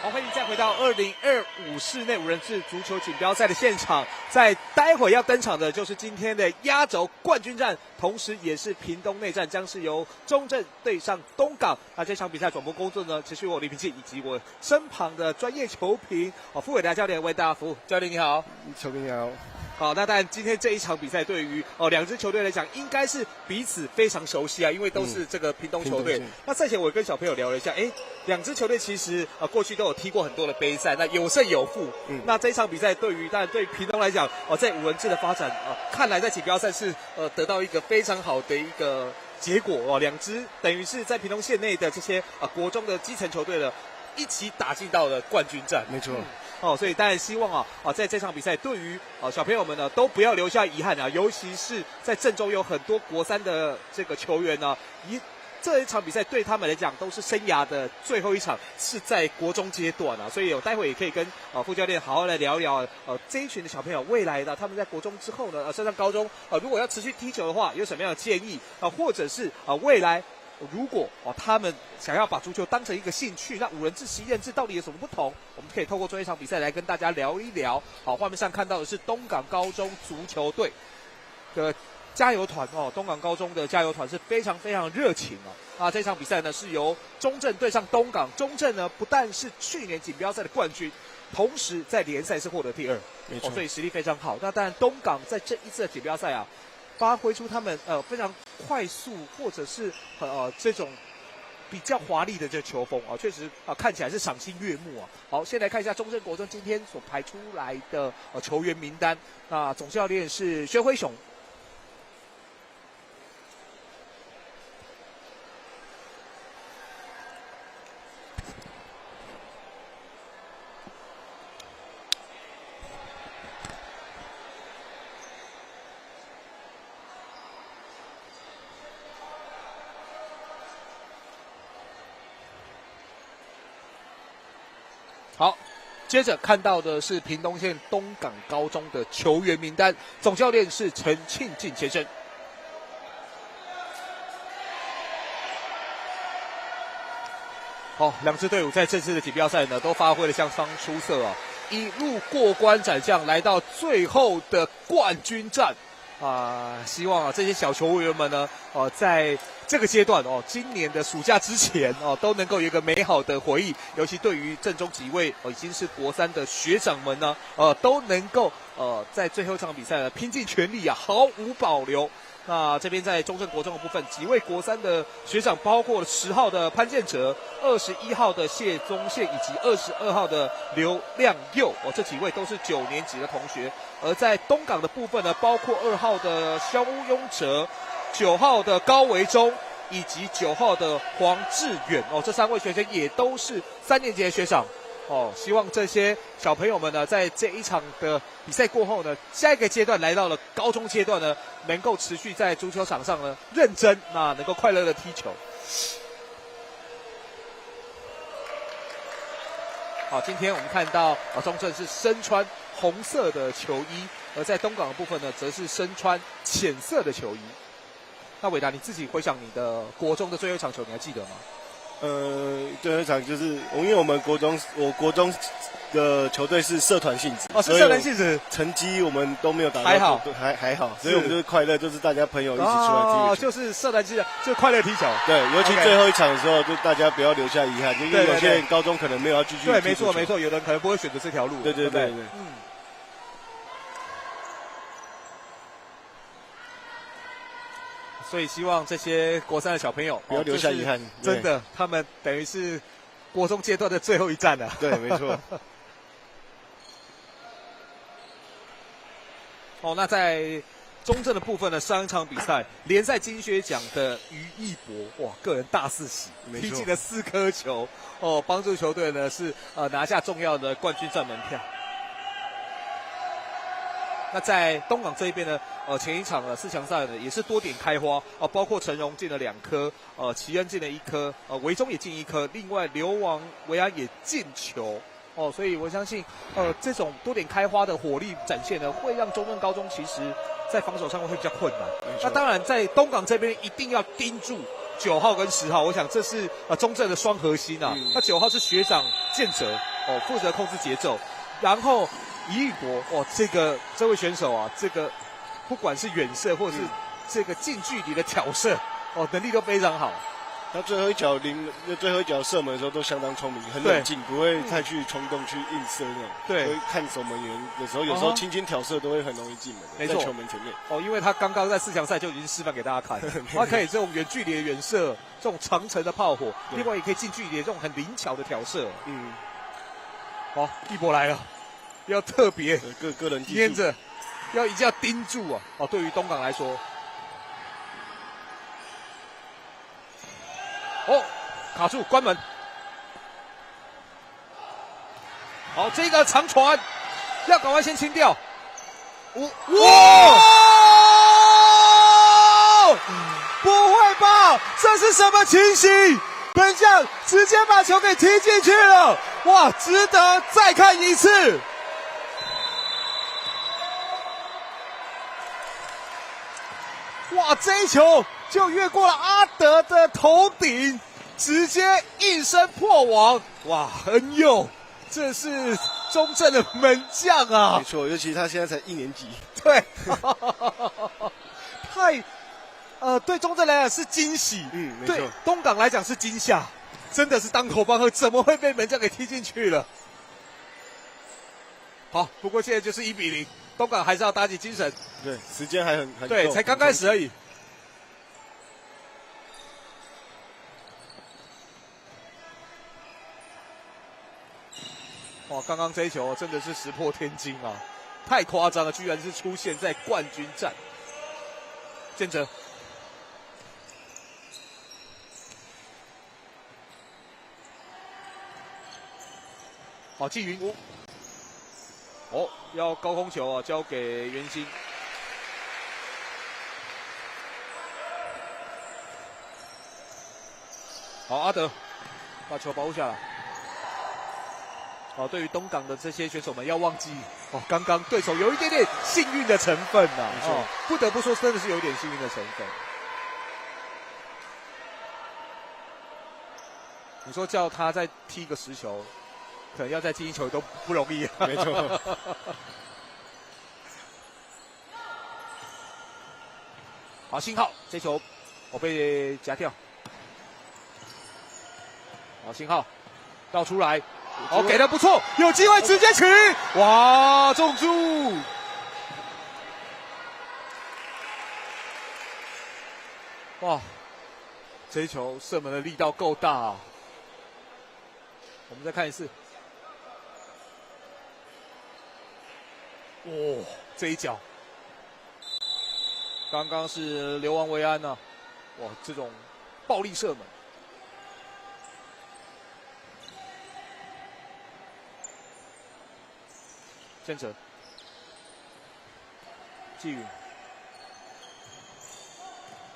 好，欢迎再回到2025室内五人制足球锦标赛的现场。在待会要登场的就是今天的压轴冠军战，同时也是屏东内战，将是由中正对上东港。那这场比赛转播工作呢，持续我李平庆以及我身旁的专业球评傅伟达教练为大家服务。教练你好，球评你好。好，那当然，今天这一场比赛对于两支球队来讲，应该是彼此非常熟悉啊，因为都是这个屏东球队。那赛前我跟小朋友聊了一下，两支球队其实过去都有踢过很多的杯赛，那有胜有负。那这一场比赛当然对屏东来讲，在五人制的发展看来在锦标赛是得到一个非常好的一个结果两支等于是在屏东县内的这些国中的基层球队的一起打进到了冠军战。没错。所以当然希望在这场比赛对于小朋友们呢都不要留下遗憾啊，尤其是在郑州有很多国三的这个球员呢，这一场比赛对他们来讲都是生涯的最后一场，是在国中阶段啊，所以待会也可以跟副教练好好来聊一聊这一群的小朋友未来的他们在国中之后呢升上高中如果要持续踢球的话，有什么样的建议或者是未来。如果他们想要把足球当成一个兴趣，那五人制、11人制到底有什么不同？我们可以透过这一场比赛来跟大家聊一聊。好，画面上看到的是东港高中足球队的加油团东港高中的加油团是非常非常热情这场比赛呢是由中正对上东港，中正呢不但是去年锦标赛的冠军，同时在联赛是获得第2，所以实力非常好。那当然东港在这一次的锦标赛发挥出他们非常快速或者是这种比较华丽的这球风确实看起来是赏心悦目好，先来看一下中正国中今天所排出来的球员名单。那总教练是薛辉雄。好，接着看到的是屏东县东港高中的球员名单，总教练是陈庆进先生。好，两支队伍在这次的锦标赛呢，都发挥得相当出色一路过关斩将，来到最后的冠军战。希望这些小球员们呢，在这个阶段今年的暑假之前都能够有一个美好的回忆，尤其对于郑中几位已经是国三的学长们呢，都能够在最后一场比赛呢拼尽全力毫无保留。那这边在中正国中的部分，几位国三的学长，包括了10号的潘建哲、21号的谢宗宪以及22号的刘亮佑这几位都是9年级的同学。而在东港的部分呢，包括2号的肖雍哲、9号的高维忠以及9号的黄志远这3位学生也都是3年级的学长。希望这些小朋友们呢，在这一场的比赛过后呢，下一个阶段来到了高中阶段呢，能够持续在足球场上呢认真，能够快乐的踢球。好，今天我们看到中正是身穿红色的球衣，而在东港的部分呢，则是身穿浅色的球衣。那伟达，你自己回想你的国中的最后一场球，你还记得吗？最后一场就是因为我国中的球队是社团性质是社团性质，成绩我们都没有达到，还好，所以我们就是快乐，就是大家朋友一起出来踢就是社团性质，就是快乐踢球。对，尤其最后一场的时候，就大家不要留下遗憾，因为有些人高中可能没有要继续。对，没错，有的人可能不会选择这条路。对。所以希望这些国三的小朋友不要留下遗憾，真的，他们等于是国中阶段的最后一战了。对，没错。那在中正的部分呢，上一场比赛联赛金靴奖的于义博，个人大四喜，踢进了4颗球，帮助球队呢是拿下重要的冠军战门票。那在东港这一边呢，前一场4强赛呢也是多点开花包括陈荣进了2颗，齐恩进了1颗，维中也进1颗，另外刘王维安也进球所以我相信这种多点开花的火力展现呢，会让中正高中其实在防守上会比较困难。那当然在东港这边一定要盯住9号跟10号，我想这是中正的双核心那9号是学长建哲，哦，负责控制节奏，然后一博哦，这位选手啊，这个不管是远射或是这个近距离的挑射，哦，能力都非常好。他最后一脚射门的时候都相当聪明，很冷静，不会太去冲动去硬射那种。对，会看守门员的时候，有时候轻轻挑射都会很容易进门，没错，在球门前面。哦，因为他刚刚在4强赛就已经示范给大家看，他可以这种远距离的远射，这种长程的炮火，另外也可以近距离的这种很灵巧的挑射。嗯，好，一博来了，要特别个人捏着，一定要盯住啊！哦，对于东港来说，哦，卡住，关门。好，这个长传要赶快先清掉。哇！不会吧？这是什么情形？本将直接把球给踢进去了！哇，值得再看一次。哇，这一球就越过了阿德的头顶，直接应声破网。哇，恩佑，这是中正的门将啊！没错，尤其他现在才1年级。对，对中正来讲是惊喜，没错。对东港来讲是惊吓，真的是当头棒喝，怎么会被门将给踢进去了？好，不过现在就是1-0，东港还是要打起精神。对，时间还很对，才刚开始而已。哇，刚刚这一球真的是石破天惊啊！太夸张了，居然是出现在冠军战。建哲，好，季云，哦，要高空球啊，交给袁心。好，阿德把球保护下来。哦，对于东港的这些选手们，要忘记哦，刚刚对手有一点点幸运的成分呐。哦，不得不说，真的是有一点幸运的成分。你说叫他再踢个10球，可能要再进1球都不容易。没错。好，信号这球我被夹掉。好，信号倒出来。哦，给的不错，有机会直接取，哇，中柱！哇，这一球射门的力道够大啊！我们再看一次，哇，这一脚，刚刚是流亡维安呐，哇，这种暴力射门。建哲，季宇，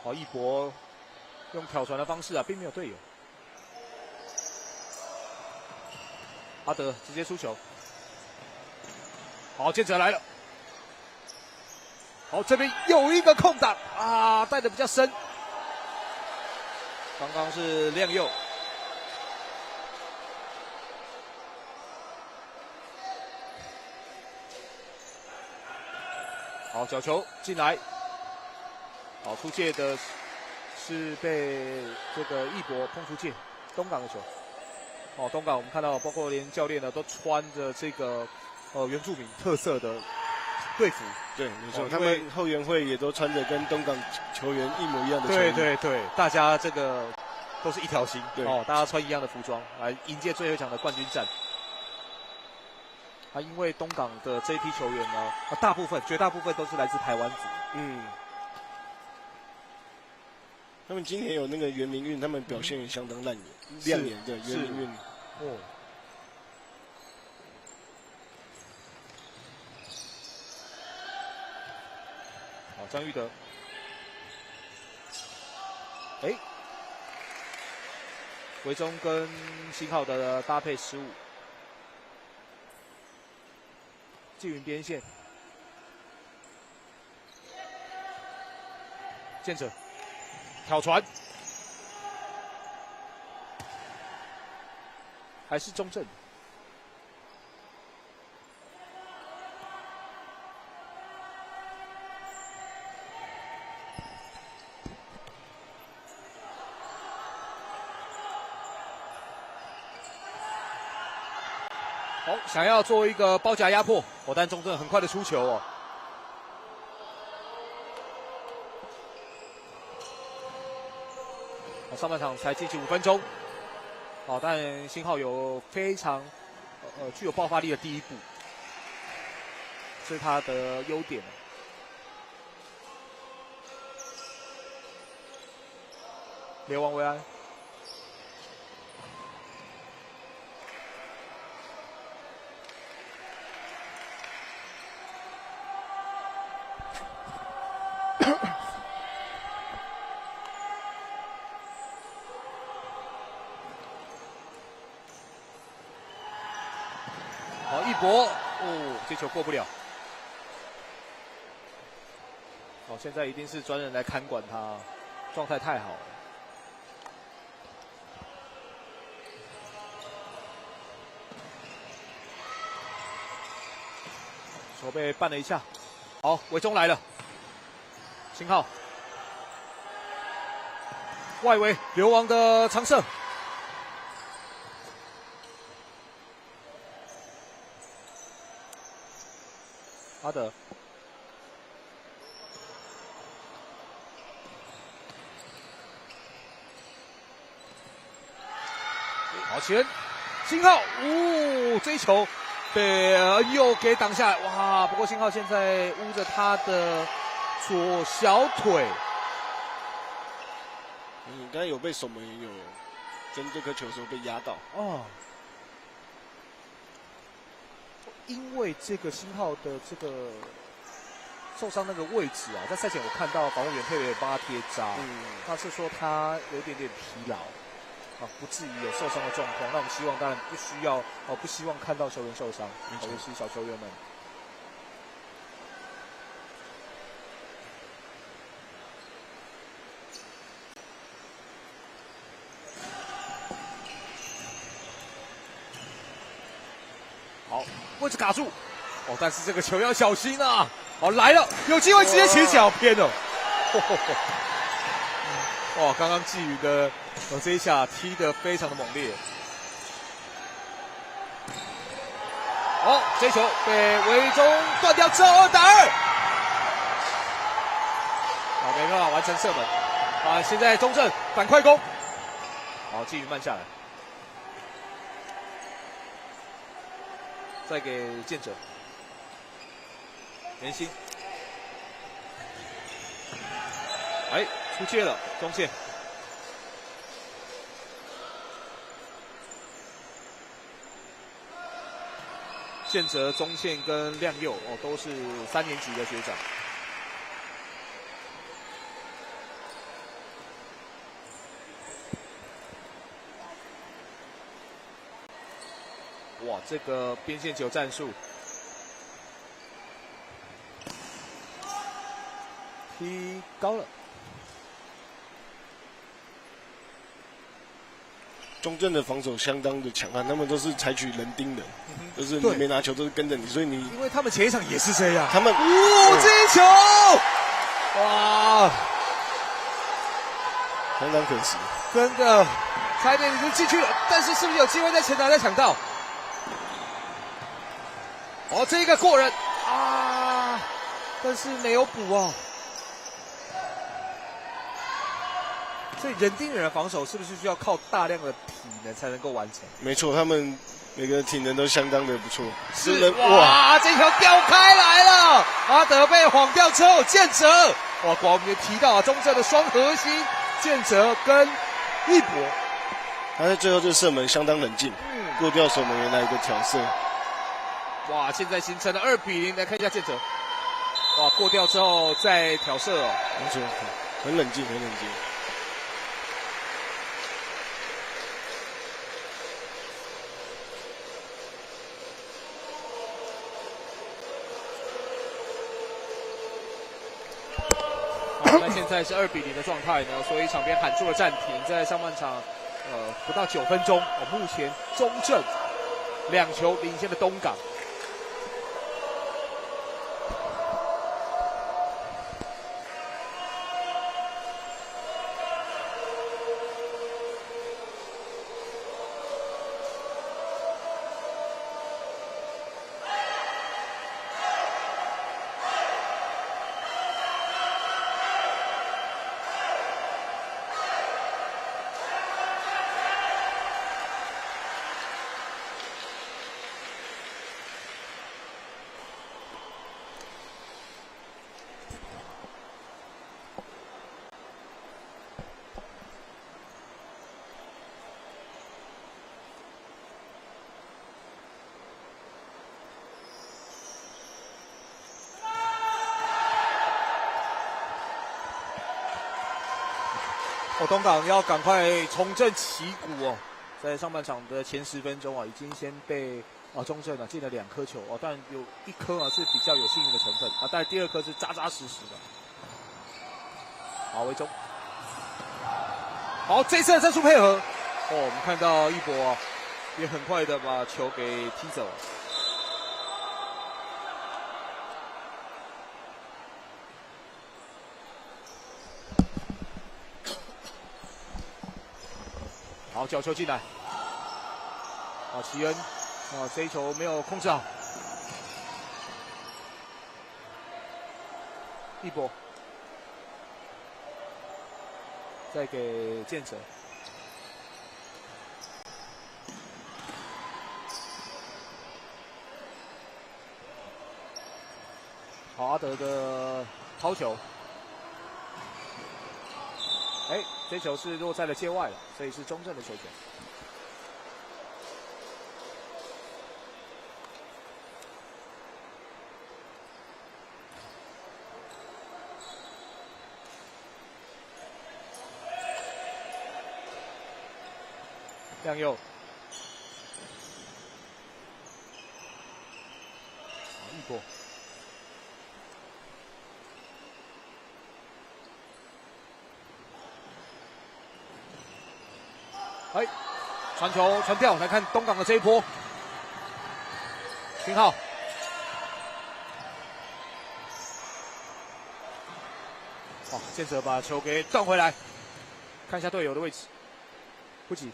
好，一博用挑传的方式啊，并没有队友。阿德直接出球，好，建哲来了，好，这边有一个空档啊，带的比较深，刚刚是亮佑。好，角球进来，好，出界的是被这个一博碰出界，东港的球。哦，东港我们看到，包括连教练呢都穿着这个原住民特色的队服。对，没错，他们后援会也都穿着跟东港球员一模一样的球衣。对对对，大家这个都是一条心，哦，大家穿一样的服装来迎接最后一场的冠军战。因为东港的这一批球员呢，绝大部分都是来自台湾族。他们今年有那个原民运，他们表现也相当亮眼的原民运。哦。好，张玉德。维中跟新浩的搭配失误。季云边线，建哲挑传，还是中正。好，想要做一个包夹压迫，但中正很快的出球哦。上半场才进行5分钟，但新浩有非常具有爆发力的第一步，这是他的优点。流亡维安。好，一搏，这球过不了。现在一定是专人来看管他，状态太好了。球被绊了一下，好，韦中来了，新浩，外围流亡的长胜，阿德，好球，新浩，这一球。被又给挡下来，哇！不过新浩现在捂着他的左小腿。刚才有被守门员有争这颗球的时候被压到。因为这个新浩的这个受伤那个位置在赛前我看到防护员特别帮他贴扎，他是说他有点疲劳。不至于有受伤的状况，那我们希望当然不需要不希望看到球员受伤，尤其小球员们。好，位置卡住，但是这个球要小心啊！来了，有机会直接起脚偏了。刚刚季宇的这一下踢得非常的猛烈。这球被韦中断掉之后2打2，没办法完成射门。现在中正反快攻，季宇慢下来，再给建哲，连心，出界了，中线。建哲、中线跟亮佑都是3年级的学长。哇，这个边线球战术，踢高了。中正的防守相当的强悍，他们都是采取人盯人，就是你没拿球都是跟着你，所以你因为他们前一场也是这样，他们这一球，哇，相当可惜，真的差一点就进去了，但是是不是有机会在前场再抢到？这个过人但是没有补所以人盯人的防守是不是需要靠大量的体能才能够完成？没错，他们每个体能都相当的不错。是哇，这球掉开来了，阿德被晃掉之后，建哲我们也提到中正的双核心建哲跟一博，他在最后这射门相当冷静，过掉守门员来一个挑射。哇，现在形成了2比0，来看一下建哲，过掉之后再挑射没错，很冷静，很冷静。那现在是2比0的状态呢，所以场边喊出了暂停。在上半场，不到9分钟，目前中正2球领先的东港。东港要赶快重振旗鼓哦，在上半场的前10分钟啊，已经先被中正进了2颗球哦，但有1颗是比较有幸运的成分啊，但第2颗是扎扎实实的。好，维中，好，这次的战术配合哦，我们看到一博也很快的把球给踢走。好，角球进来。好，齐恩，这一球没有控制好。一博，再给建哲。好，阿德的抛球。这球是落在了界外了，所以是中正的球权。亮佑，一波。传球传掉，来看东港的这一波，秦昊，好，建哲把球给断回来，看一下队友的位置，不急。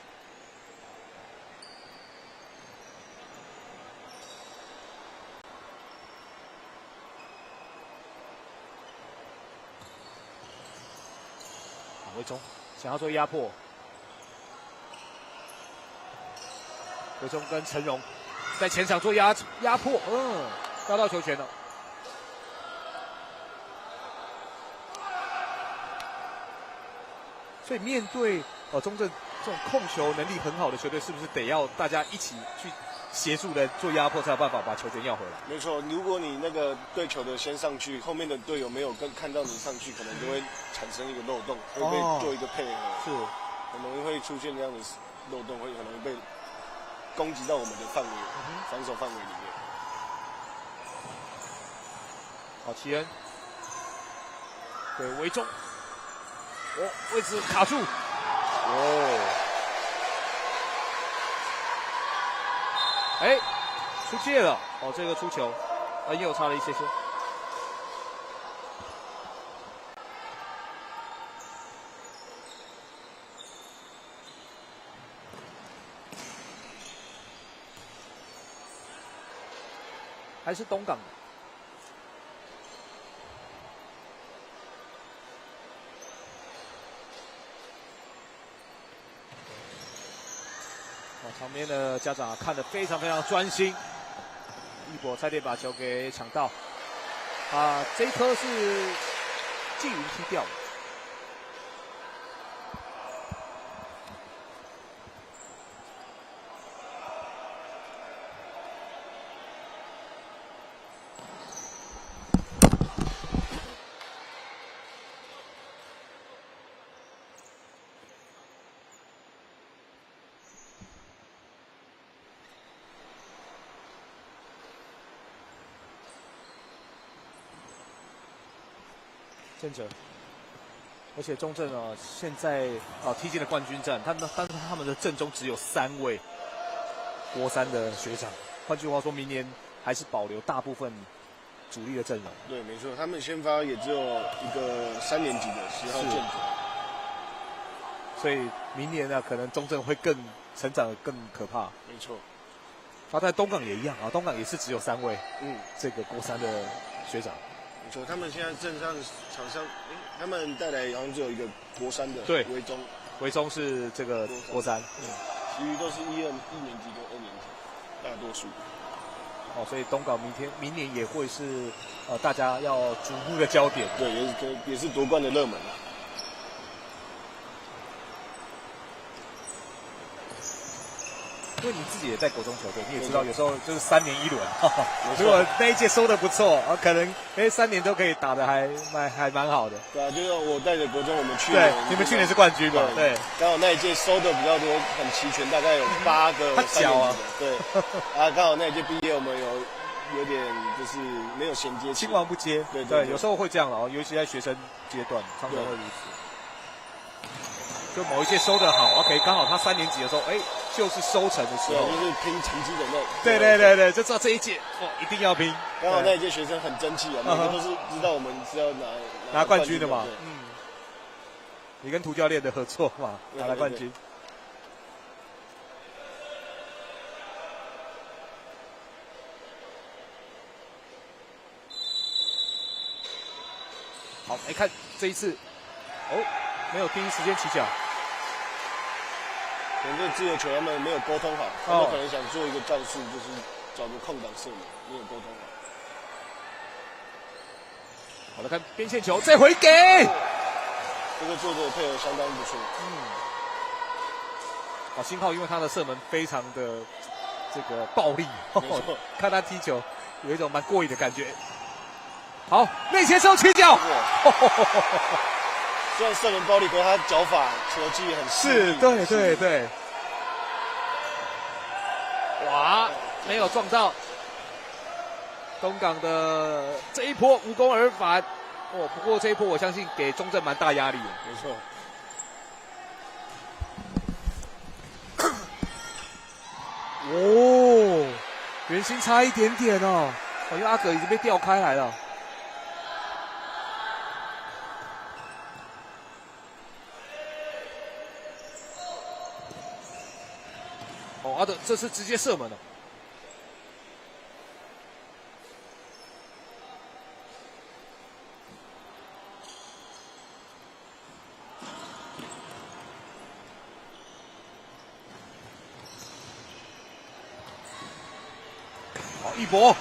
好，魏忠想要做压迫。韦中跟陈荣在前场做压迫，压到球权了。所以面对中正这种控球能力很好的球队，是不是得要大家一起去协助的做压迫，才有办法把球权要回来？没错，如果你那个对球的先上去，后面的队友没有看到你上去，可能就会产生一个漏洞，会被做一个配合，是很容易会出现这样的漏洞，会很容易被攻击到我们的范围，防守范围里面。好，齐恩对韦中，位置卡住，出界了，这个出球，也有差了一些些。还是东港的。旁边的家长看得非常非常专心，一博差点把球给抢到，这一颗是季云踢掉了。建哲，而且中正现在踢进了冠军战，但是他们的阵中只有3位国3的学长，换句话说，明年还是保留大部分主力的阵容。对，没错，他们先发也只有一个3年级的10号建哲，所以明年呢，可能中正会成长得更可怕。没错，在东港也一样东港也是只有3位，这个国3的学长。没错，他们现在镇上场上，他们带来好像只有一个国3的，对，维中是这个国3，其余都是1年级跟2年级，大多数。所以东港明年也会是大家要瞩目的焦点。对，也是夺冠的热门。因为你自己也在国中球队，你也知道有时候就是3年1轮，如果那一届收的不错，可能3年都可以打得还蛮好的。对啊，就是我带着国中，我们去对，你们去年是冠军嘛？对，刚好那一届收的比较多，很齐全，大概有8个3年级的。对，啊，刚好那一届毕业，我们有点就是没有衔接，青黄不接。对，有时候会这样了，尤其在学生阶段，常常会如此。就某一届收得好 ，OK， 刚好他3年级的时候，就是收成的时候，就是拼成绩的那。对，就知道这一届一定要拼。刚好那一届学生很争气啊，每个都是知道我们是要拿冠军的嘛。你跟涂教练的合作嘛，拿了冠军。好，来看这一次，没有第一时间起脚。可能这自由球他们没有沟通好，他们可能想做一个战术，就是找个空档射门，没有沟通好。好了，看边线球，再回给。这个做的配合相当不错。星浩因为他的射门非常的这个暴力，看他踢球有一种蛮过瘾的感觉。好，内切手起脚。虽然射门暴力，可是他脚法球技很细腻。对。哇，没有撞到。东港的这一波无功而返。不过这一波我相信给中正蛮大压力的。没错。圆心差一点点哦，因为阿格已经被调开来了。阿德这次直接射门了。一博，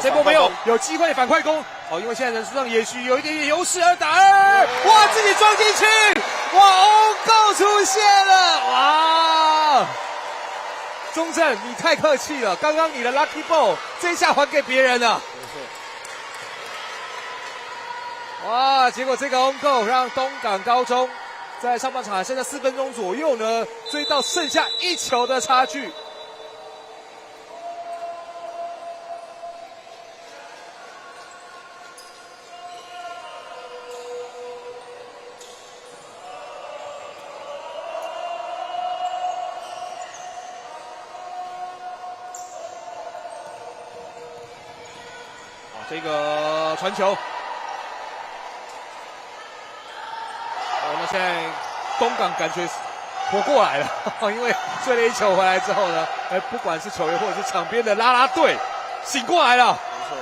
这波没有机会反快攻，因为现在人数上也许有一点点优势，而打哇，自己撞进去，欧购出现了，哇！中正，你太客气了，刚刚你的 lucky ball 这一下还给别人了，哇！结果这个欧购让东港高中在上半场剩下4分钟左右呢，追到剩下1球的差距。这个传球，那现在东港感觉活过来了，因为追了1球回来之后呢，不管是球员或者是场边的啦啦队，醒过来了。没错。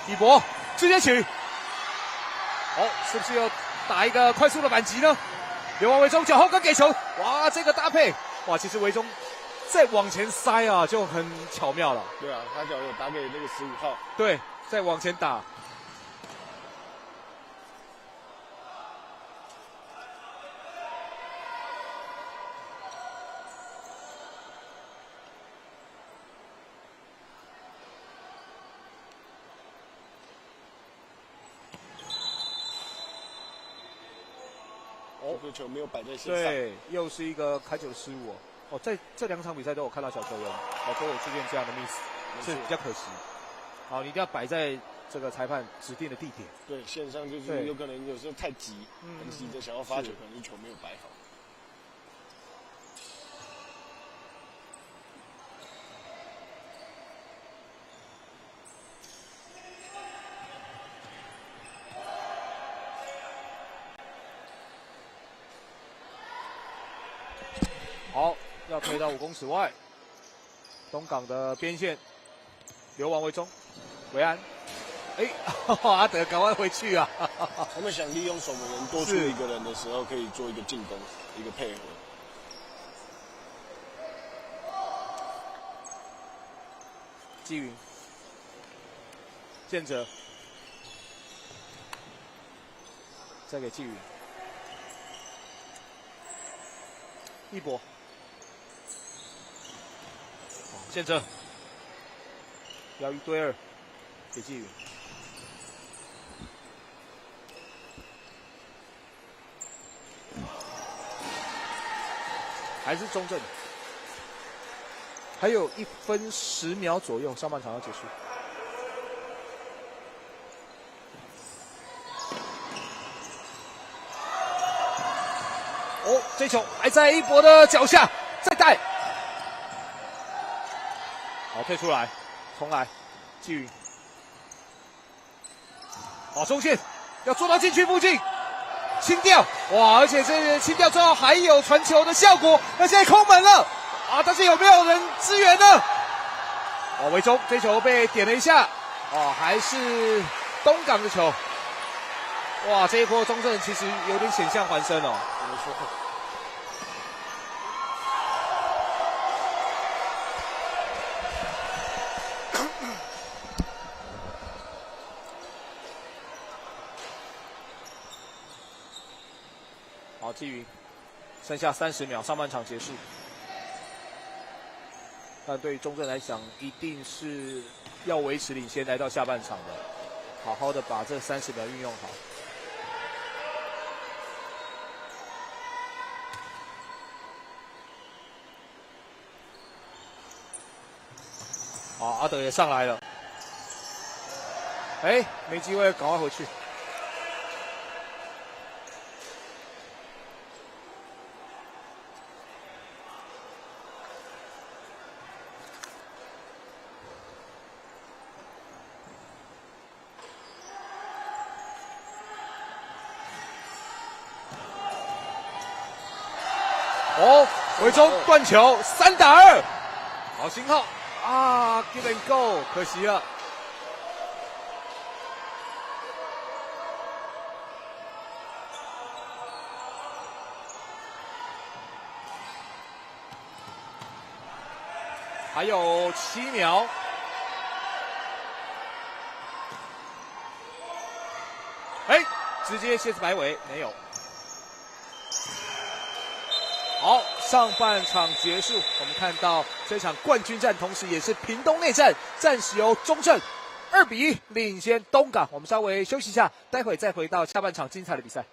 一博直接起，是不是要打一个快速的反击呢？刘王维忠脚后跟给球，哇，这个搭配，哇，其实维忠再往前塞啊，就很巧妙了。对啊，他脚有打给那个15号。对，再往前打。这个球没有摆在线上，对，又是一个开球失误在这2场比赛都有看到小球员都有出现这样的 miss， 是比较可惜。你一定要摆在这个裁判指定的地点。对，线上就是有可能有时候太急，很急着想要发球，可能一球没有摆好。好，要推到5公尺外，东港的边线，刘王维忠，维安，阿德赶快回去啊！他们想利用守门员多出一个人的时候，可以做一个进攻，一个配合。季云，建哲，再给季宇，一博，建哲，要1对2，给季宇。还是中正，还有1分10秒左右，上半场要结束。哦，这球还在一博的脚下，再带，好退出来，重来，季宇，哦中线要做到禁区附近。清掉哇！而且这清掉之后还有传球的效果，那现在空门了啊！但是有没有人支援呢？哦，维中这球被点了一下，哦，还是东港的球。哇，这一波中正其实有点险象环生哦。没错。好，季云，剩下30秒，上半场结束。但对于中正来讲，一定是要维持领先来到下半场的，好好的把这30秒运用好。好，阿德也上来了。哎，没机会，赶快回去。哦，维中断球，3打2，好信号啊 ，give and go， 可惜了。还有7秒。哎，直接蝎子摆尾没有。好，上半场结束，我们看到这场冠军战，同时也是屏东内战，暂时由中正2比1领先东港。我们稍微休息一下，待会再回到下半场精彩的比赛。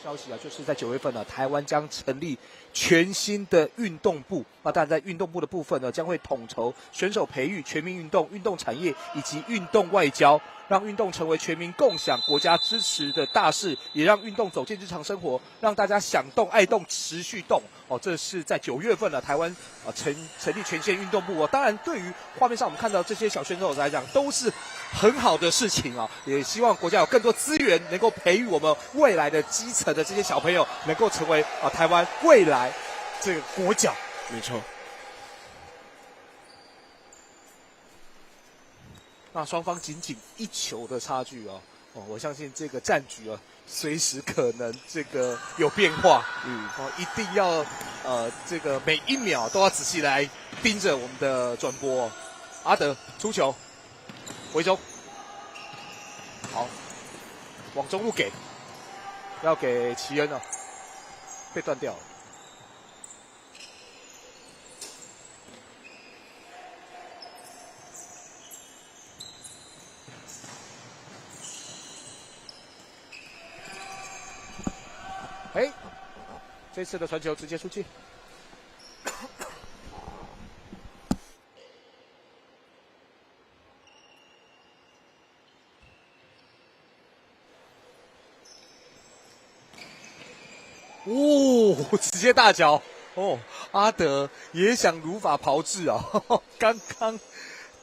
消息啊，就是在9月份呢，台湾将成立全新的运动部。那当然，在运动部的部分呢，将会统筹选手培育、全民运动、运动产业以及运动外交，让运动成为全民共享、国家支持的大事，也让运动走进日常生活，让大家想动、爱动、持续动。哦，这是在9月份呢，台湾成立全线运动部哦。当然，对于画面上我们看到这些小选手来讲，都是很好的事情啊。也希望国家有更多资源，能够培育我们未来的基层的这些小朋友，能够成为台湾未来这个国脚。没错。那双方仅仅1球的差距哦，我相信这个战局啊，随时可能这个有变化。一定要这个每1秒都要仔细来盯着我们的转播。阿德出球，回中，好，往中路给，要给齐恩了，被断掉了。这次的传球直接出去。直接大脚哦！阿德也想如法炮制啊！刚刚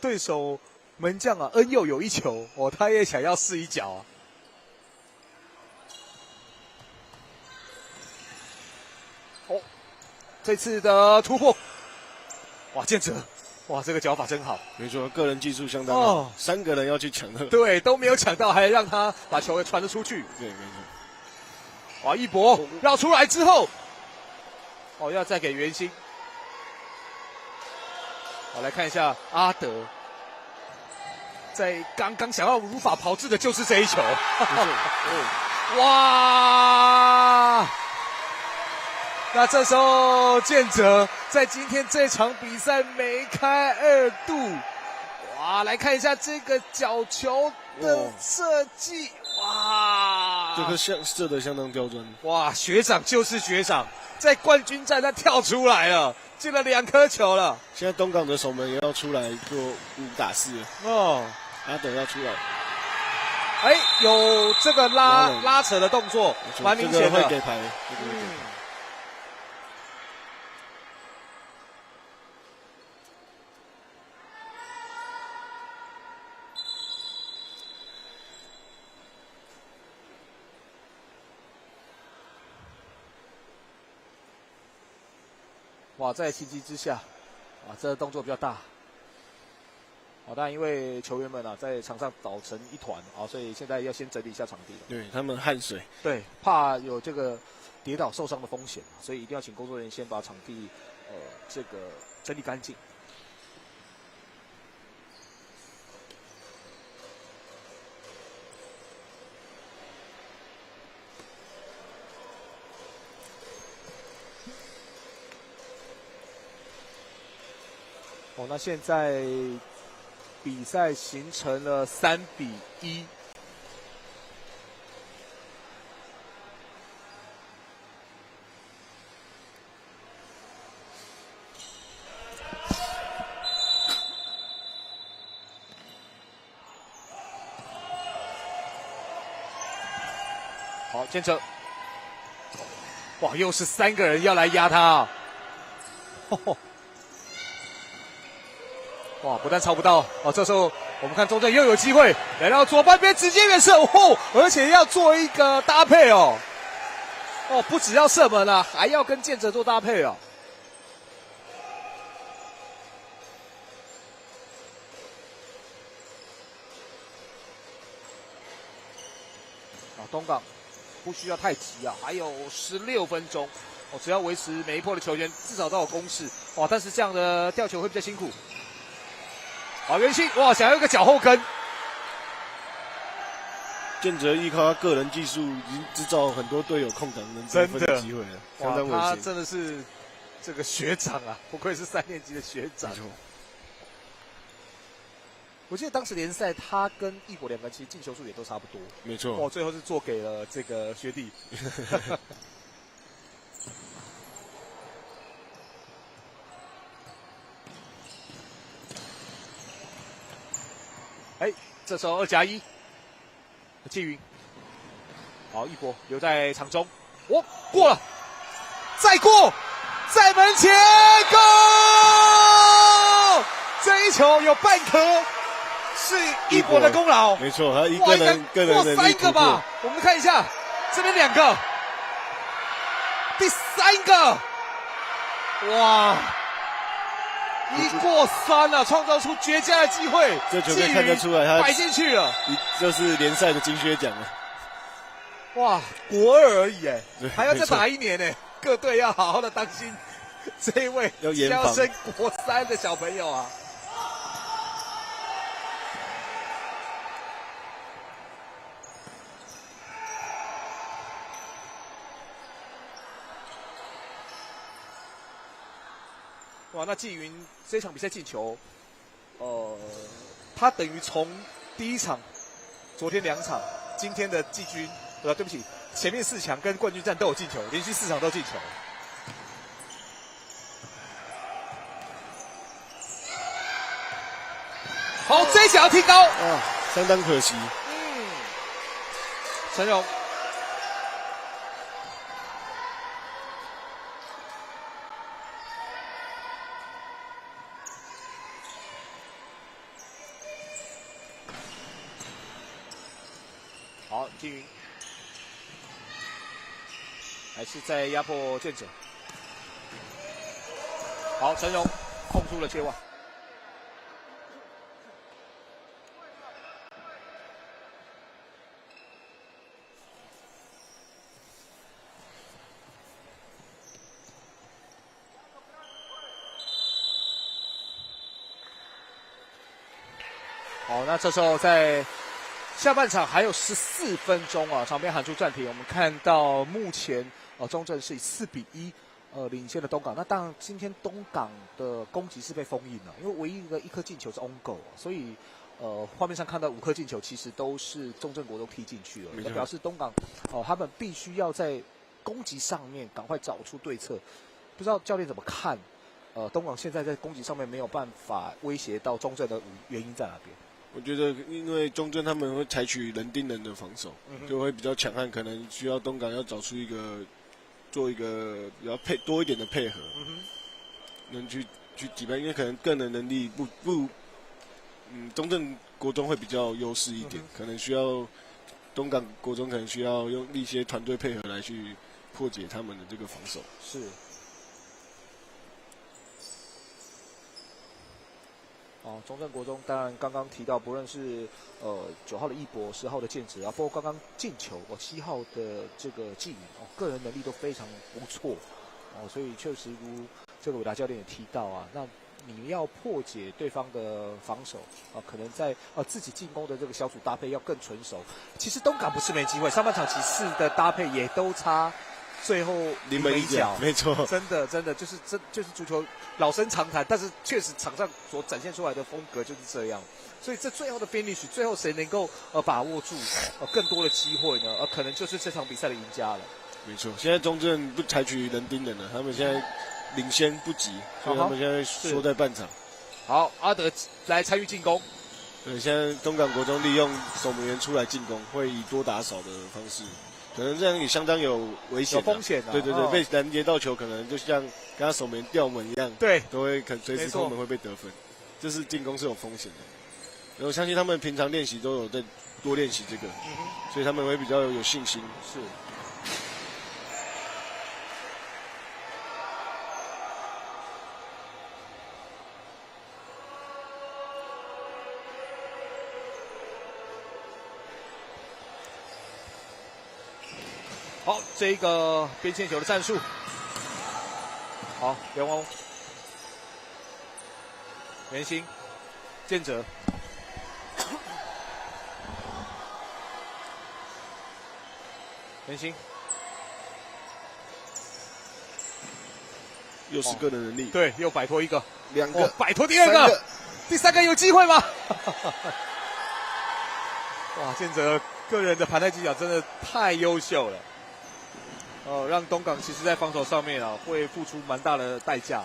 对手门将恩佑有1球他也想要试一脚啊！这次的突破，哇，建哲，哇，这个脚法真好，没错，个人技术相当好，3个人要去抢的，对，都没有抢到，还让他把球给传了出去，对，没错，哇，一博绕出来之后，要再给袁心，好，来看一下阿德，在刚刚想要如法炮制的就是这一球，哇！那这时候建哲在今天这场比赛梅开2度，哇！来看一下这个角球的设计，哇！这个射得相当刁钻，哇！学长就是学长，在冠军战他跳出来了，进了2颗球了。现在东港的守门也要出来做5打4了，阿德要出来。有这个拉扯的动作，蛮明显的。这个会给牌，哇，在情急之下，这个动作比较大。当然因为球员们在场上倒成一团所以现在要先整理一下场地了。对，他们汗水，对，怕有这个跌倒受伤的风险，所以一定要请工作人员先把场地这个整理干净。那现在比赛形成了3-1。好，建哲，哇，又是3个人要来压他哇，不但抄不到这时候我们看中正又有机会来到左半边直接远射而且要做一个搭配不只要射门了，还要跟建哲做搭配东港不需要太急还有16分钟只要维持每一波的球员至少都有攻势但是这样的吊球会比较辛苦。袁心哇，想要一个脚后跟。建哲依靠他个人技术，已经制造很多队友空档能得分的机会了，相当危险。他真的是这个学长不愧是3年级的学长。我记得当时联赛他跟义国两个其实进球数也都差不多。没错。哦，最后是做给了这个学弟。哎，这时候2+1，季云，好，一波留在场中，哦，过了，再过，在门前 ，Go！ 这一球有半颗是一波的功劳，没错，他一个人个人能力3个吧？我们看一下，这边2个，第3个，哇！1过3啊，创造出绝佳的机会。这球可以看得出来，他摆进去了，就是联赛的金靴奖了。哇，国2而已哎，还要再打1年呢，各队要好好的当心这一位要升国3的小朋友啊。哇，那季云这场比赛进球，他等于从第1场、昨天2场、今天的季军，对不起，前面4强跟冠军战都有进球，连续4场都进球。好，这一脚提高，啊，相当可惜。陈荣。好，金云还是在压迫剑者。好，陈荣控出了切换。好，那这时候在下半场还有14分钟啊，场边喊出暂停。我们看到目前中正是以4-1领先了东港。那当然，今天东港的攻击是被封印了，因为唯一的1颗进球是 on goal， 所以画面上看到5颗进球其实都是中正国中踢进去了，那表示东港他们必须要在攻击上面赶快找出对策。不知道教练怎么看？东港现在在攻击上面没有办法威胁到中正的原因在哪边？我觉得，因为中正他们会采取人盯人的防守，就会比较强悍，可能需要东港要找出做一个比较多一点的配合，能去击败，因为可能个人能力中正国中会比较优势一点，可能需要东港国中可能需要用一些团队配合来去破解他们的这个防守。是。中正国中当然刚刚提到，不论是9号的义博、10号的剑指啊，包括刚刚进球7号的这个季宇个人能力都非常不错所以确实如这个伟达教练也提到啊，那你要破解对方的防守可能在自己进攻的这个小组搭配要更纯熟。其实东港不是没机会，上半场几次的搭配也都差。最后临门一脚，没错，真的就是足球老生常谈，但是确实场上所展现出来的风格就是这样。所以这最后的 finish， 最后谁能够把握住更多的机会呢？可能就是这场比赛的赢家了。没错，现在中正不采取人盯人了，他们现在领先不急，所以他们现在缩在半场。好，阿德来参与进攻。对，现在东港国中利用守门员出来进攻，会以多打少的方式。可能这样也相当有危险，有风险对，被拦截到球，可能就像跟他守门吊门一样，对，都会随时空门会被得分，这是进攻是有风险的。我相信他们平常练习都有在多练习这个，所以他们会比较有信心。是。好，这个边线球的战术。好，刘欧、袁心、剑哲、袁心，又是个人能力，对，又摆脱一个， 2个，摆脱第2个，第3个有机会吗？哇，建哲个人的盘带技巧真的太优秀了。让东港其实在防守上面啊，会付出蛮大的代价。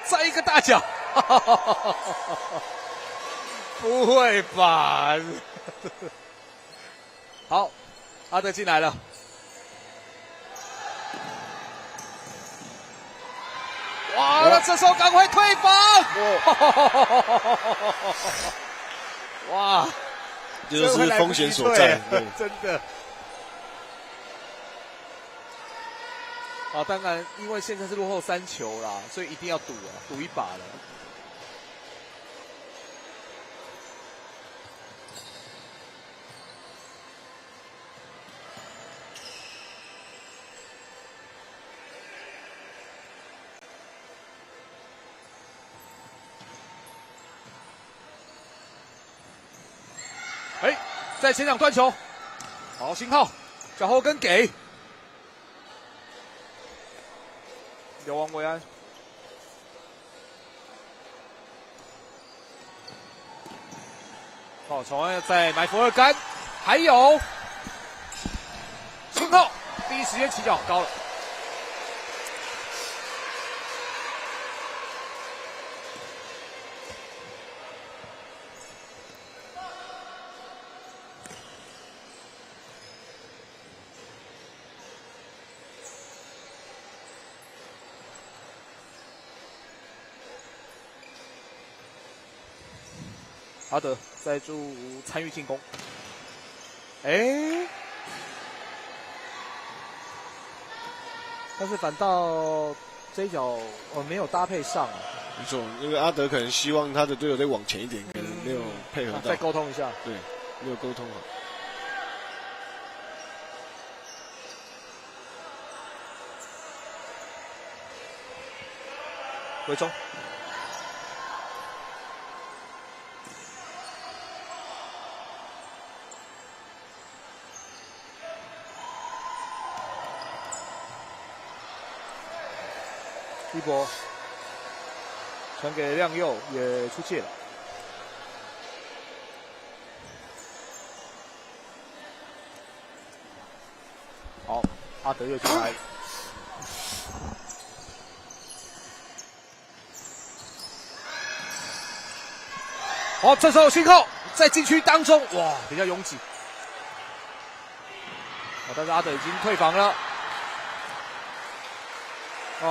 再一个大脚，不会吧？好，阿德进来了。哇，那这时候赶快退防！哇，这就是风险所在，真的。当然，因为现在是落后3球啦，所以一定要赌啊，赌一把了。在前场断球，好，信号，脚后跟给。由王维安，从而在埋伏2杆，还有信号，第一时间起脚高了。阿德在助参与进攻，但是反倒这一脚没有搭配上啊。没错，因为阿德可能希望他的队友再往前一点，可能没有配合到。再沟通一下。对，没有沟通好。回中。一波传给亮佑，也出界了。好，阿德又进来。好，这时候信号在禁区当中，哇，比较拥挤。但是阿德已经退防了。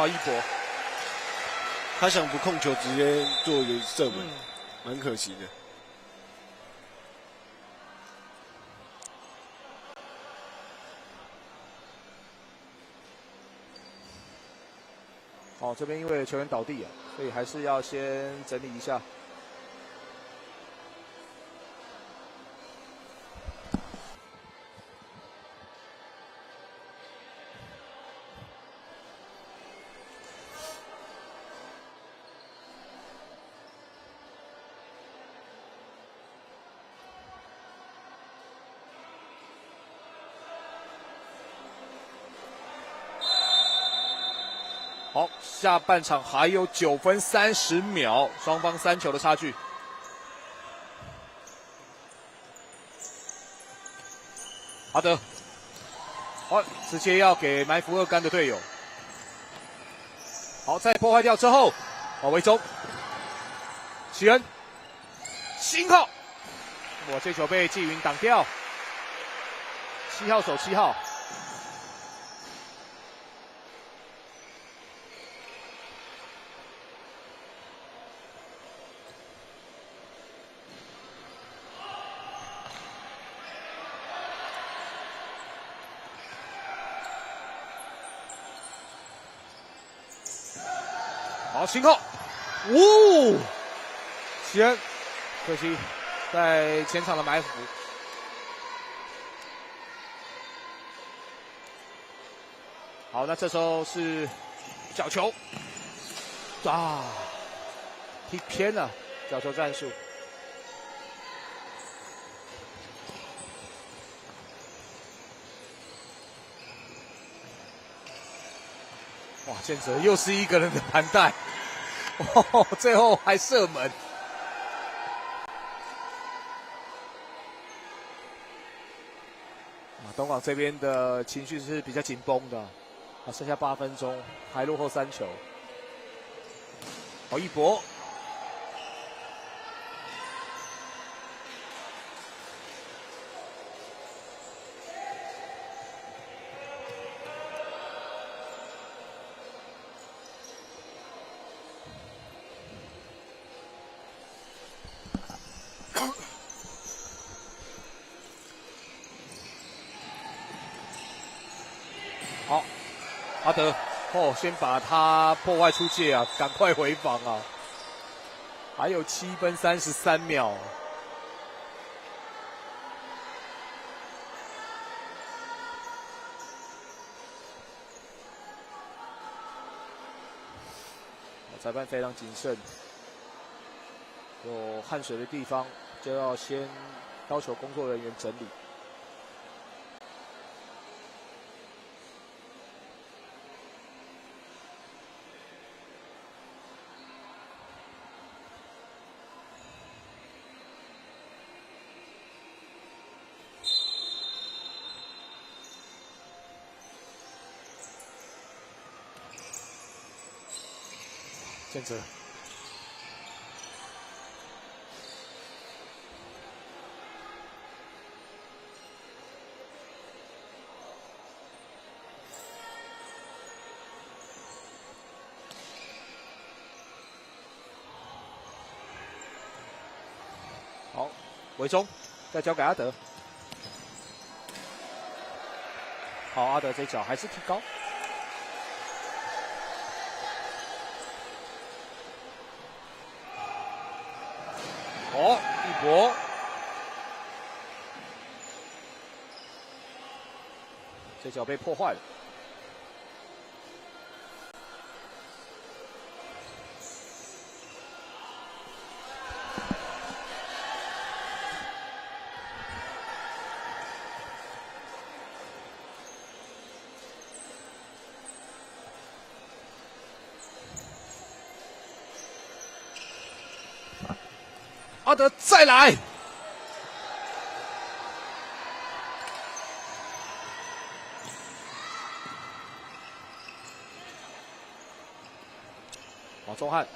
一波。他想不控球，直接做一个射门，蛮可惜的。这边因为球员倒地啊，所以还是要先整理一下。好，下半场还有9分30秒，双方3球的差距。阿德，好，直接要给埋伏2杆的队友。好，在破坏掉之后，为中，奇恩，信号，这球被纪云挡掉。7号守7号。好，信号，奇恩，可惜在前场的埋伏。好，那这时候是角球，啊，踢偏了，角球战术。哇，建哲又是一个人的盘带，哦，最后还射门。东港这边的情绪是比较紧绷的，剩下8分钟，还落后3球。好，一博，好，阿德，先把他破坏出界啊，赶快回防啊！还有7分33秒。裁判非常谨慎，有汗水的地方就要先要求工作人员整理。建哲，好，维中，再交给阿德。好，阿德这脚还是提高。哦，一博，这脚被破坏了。阿德再来，王宗翰，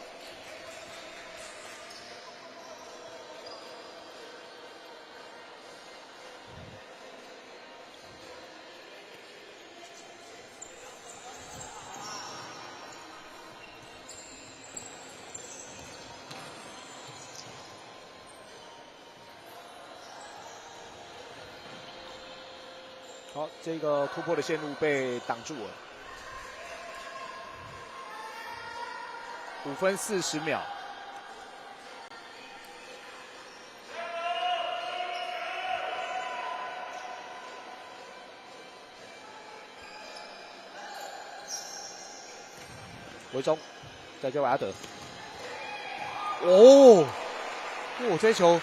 好，这个突破的线路被挡住了。5分40秒。维中，再交给阿德。哦，这球，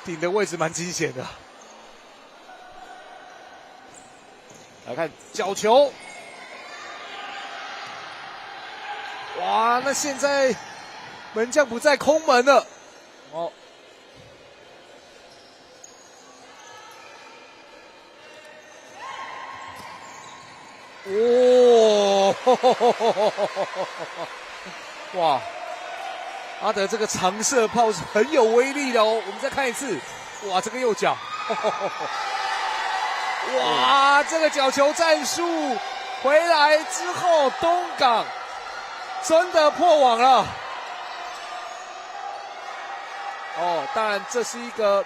顶的位置蛮惊险的。来看角球，哇！那现在门将不在，空门了。哦，哇！阿德这个长射炮是很有威力的哦。我们再看一次，哇，这个右脚。哇，这个角球战术回来之后，东港真的破网了。当然这是一个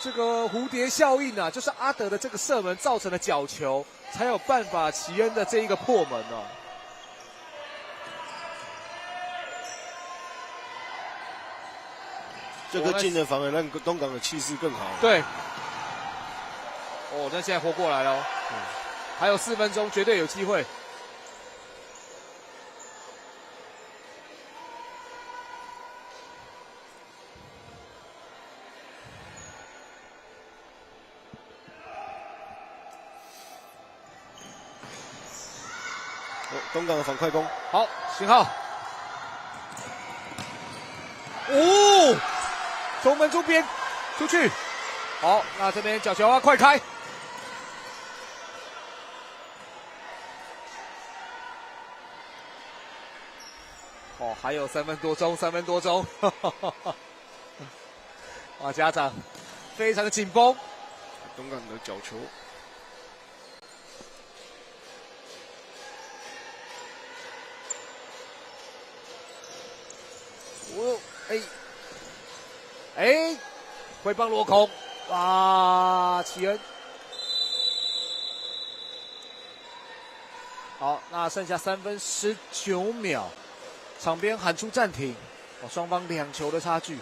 这个蝴蝶效应啊，就是阿德的这个射门造成的角球，才有办法齐恩的这一个破门哦。这个进的反而让东港的气势更好。对。那现在活过来了。还有4分钟，绝对有机会。东港的反快攻，好，信号。哦，从门中边出去。好，那这边角球要快开。哦，还有3分多钟，3分多钟。哇，家长非常的紧绷。东港的角球。挥棒落空，哇，启恩。好，那剩下3分19秒，场边喊出暂停，双方2球的差距。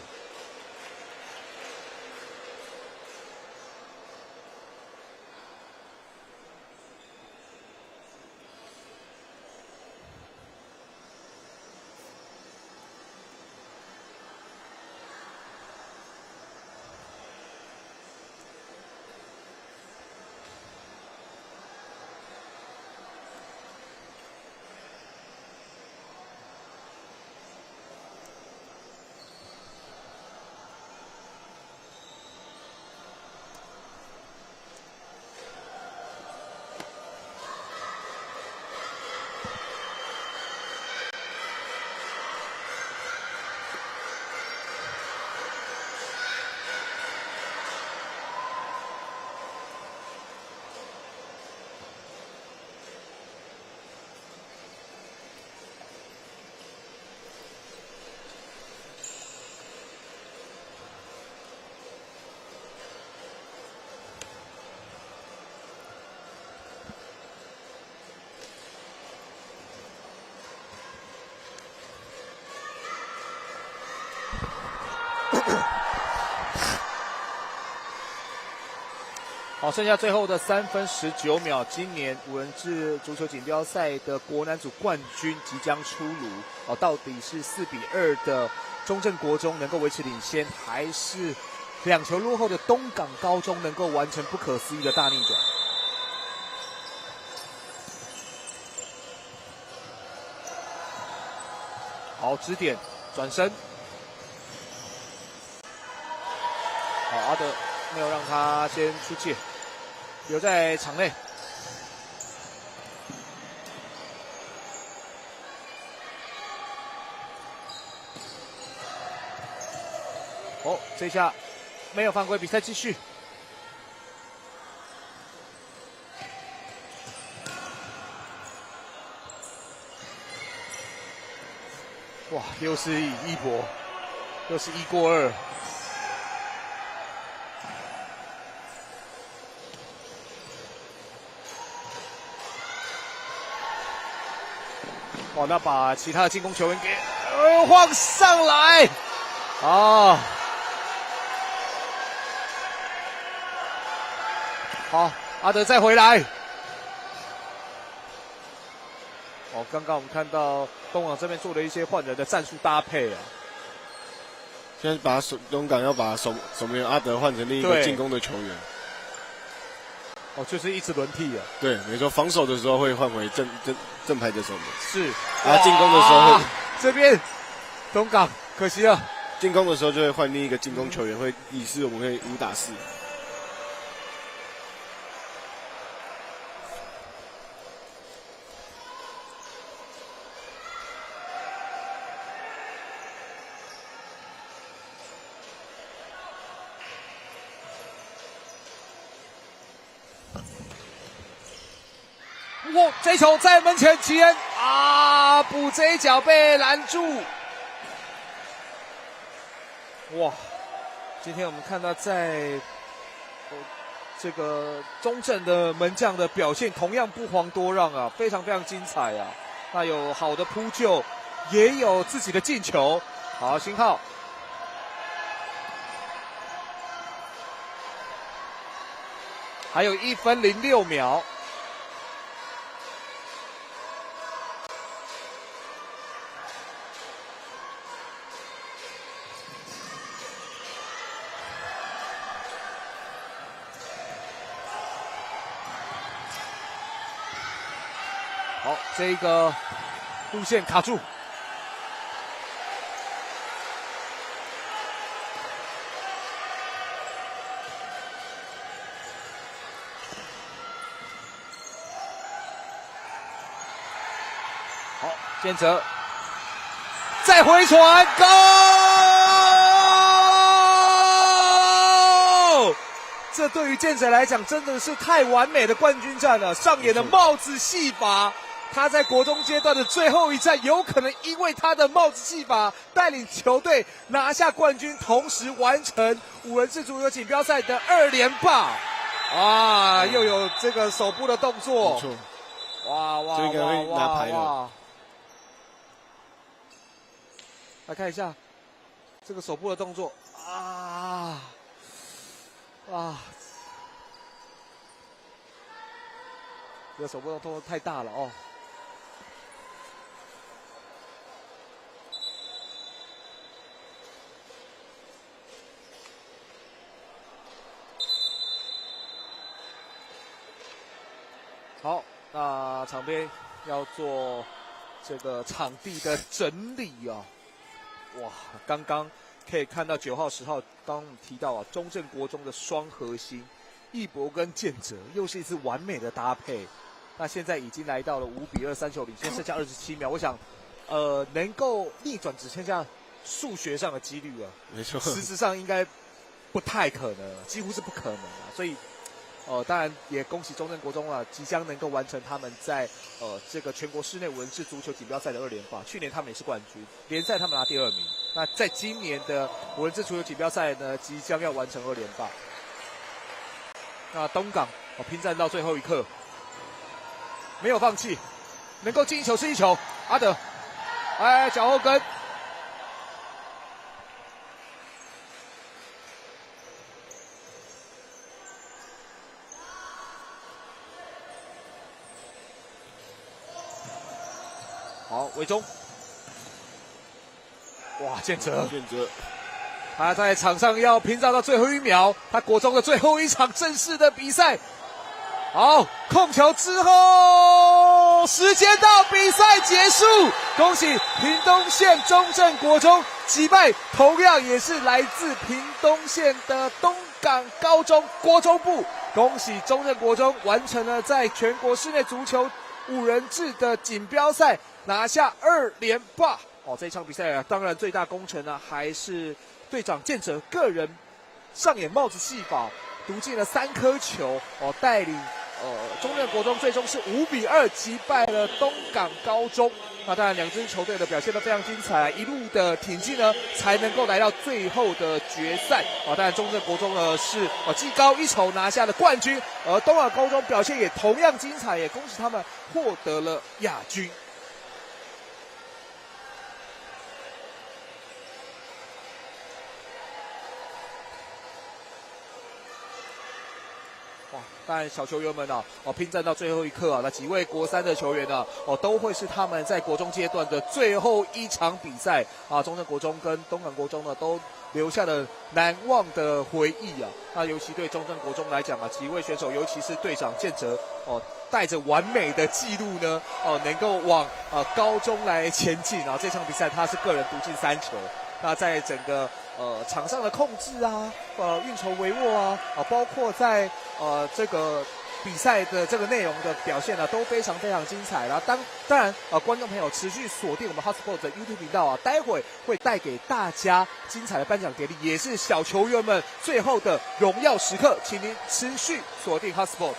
好，剩下最后的3分19秒，今年5人制足球锦标赛的国男组冠军即将出炉。到底是4比2的中正国中能够维持领先，还是2球落后的东港高中能够完成不可思议的大逆转？好，指点转身。好，阿德没有让他先出界，留在场内。哦，这下没有犯规，比赛继续。哇，又是一博，又是1过2。哇，那把其他的进攻球员给晃上来啊！好，阿德再回来。哦，刚刚我们看到东港这边做了一些换人的战术搭配啊。现在把东港要把守门员阿德换成另一个进攻的球员。哦，就是一直轮替啊。对，没错，防守的时候会换回正牌的守门。是。啊，进攻的时候这边东港可惜了。进攻的时候就会换另一个进攻球员，会以示我们可以5打4。哇，这球在门前，奇恩啊，补这一脚被拦住。哇，今天我们看到在这个中正的门将的表现同样不遑多让啊，非常非常精彩啊。那有好的扑救，也有自己的进球。好，星号。还有1分06秒。好，这个路线卡住。好，建哲再回传，Go！ 这对于建哲来讲真的是太完美的冠军战了，上演的帽子戏法。他在国中阶段的最后一战，有可能因为他的帽子戏法带领球队拿下冠军，同时完成5人制足球锦标赛的2连霸。啊，又有这个手部的动作，没错，哇哇这个会拿牌了。来看一下这个手部的动作啊啊！这个手部的动作太大了哦。好，那场边要做这个场地的整理啊。哇，刚刚可以看到9号、10号，刚刚我们提到啊，中正国中的双核心，义博跟建哲又是一次完美的搭配。那现在已经来到了5-23球领先，剩下27秒。我想，能够逆转只剩下数学上的几率了，没错，实质上应该不太可能，几乎是不可能啊。所以。当然也恭喜中正国中啊，即将能够完成他们在这个全国室内5人制足球锦标赛的2连霸。去年他们也是冠军，联赛他们拿第2名。那在今年的5人制足球锦标赛呢，即将要完成2连霸。那东港拼战到最后一刻，没有放弃，能够进一球是一球。阿德，脚后跟。好，韦中，哇，建哲，他在场上要拼战到最后1秒，他国中的最后一场正式的比赛。好，控球之后，时间到，比赛结束，恭喜屏东县中正国中击败同样也是来自屏东县的东港高中国中部，恭喜中正国中完成了在全国室内足球5人制的锦标赛。拿下2连霸哦！这场比赛啊，当然最大功臣呢还是队长建哲个人上演帽子戏法，独进了3颗球哦，带领中正国中最终是5-2击败了东港高中。那当然，2支球队的表现都非常精彩，一路的挺进呢，才能够来到最后的决赛啊！当然，中正国中呢是技高一筹拿下了冠军，而东港高中表现也同样精彩，也恭喜他们获得了亚军。当然，小球员们拼战到最后一刻啊，那几位国3的球员都会是他们在国中阶段的最后一场比赛啊。中正国中跟东港国中呢，都留下了难忘的回忆啊。那尤其对中正国中来讲啊，几位选手，尤其是队长建哲带着完美的记录呢，能够往高中来前进啊。这场比赛他是个人独进3球。那在整个场上的控制啊，运筹帷幄啊，包括在这个比赛的这个内容的表现呢，都非常非常精彩啦。当然观众朋友持续锁定我们 HotSport 的 YouTube 频道啊，待会会带给大家精彩的颁奖典礼，也是小球员们最后的荣耀时刻，请您持续锁定 HotSport。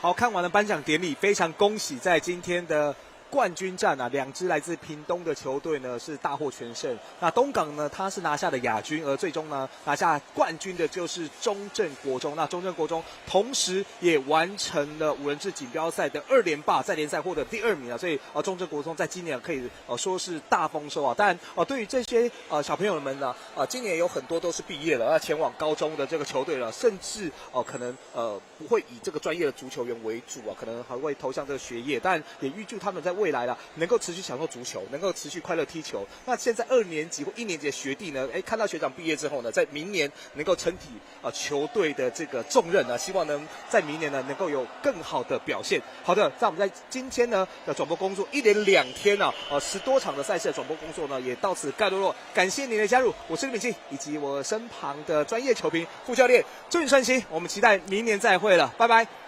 好，看完了颁奖典礼，非常恭喜在今天的冠军战啊，两支来自屏东的球队呢是大获全胜。那东港呢，他是拿下了亚军，而最终呢拿下冠军的就是中正国中。那中正国中同时也完成了5人制锦标赛的2连霸，在联赛获得第2名啊。所以中正国中在今年可以说是大丰收啊。但对于这些小朋友们呢，今年有很多都是毕业了，前往高中的这个球队了，甚至可能不会以这个专业的足球员为主啊，可能还会投向这个学业，但也预祝他们在未来啦，能够持续享受足球，能够持续快乐踢球。那现在2年级或1年级的学弟呢，看到学长毕业之后呢，在明年能够撑起球队的这个重任啊，希望能在明年呢能够有更好的表现。好的，在我们在今天呢的转播工作1连2天啊，10多场的赛事的转播工作呢也到此告一段落。感谢您的加入，我是李敏庆，以及我身旁的专业球评副教练郑顺熙，我们期待明年再会了，拜拜。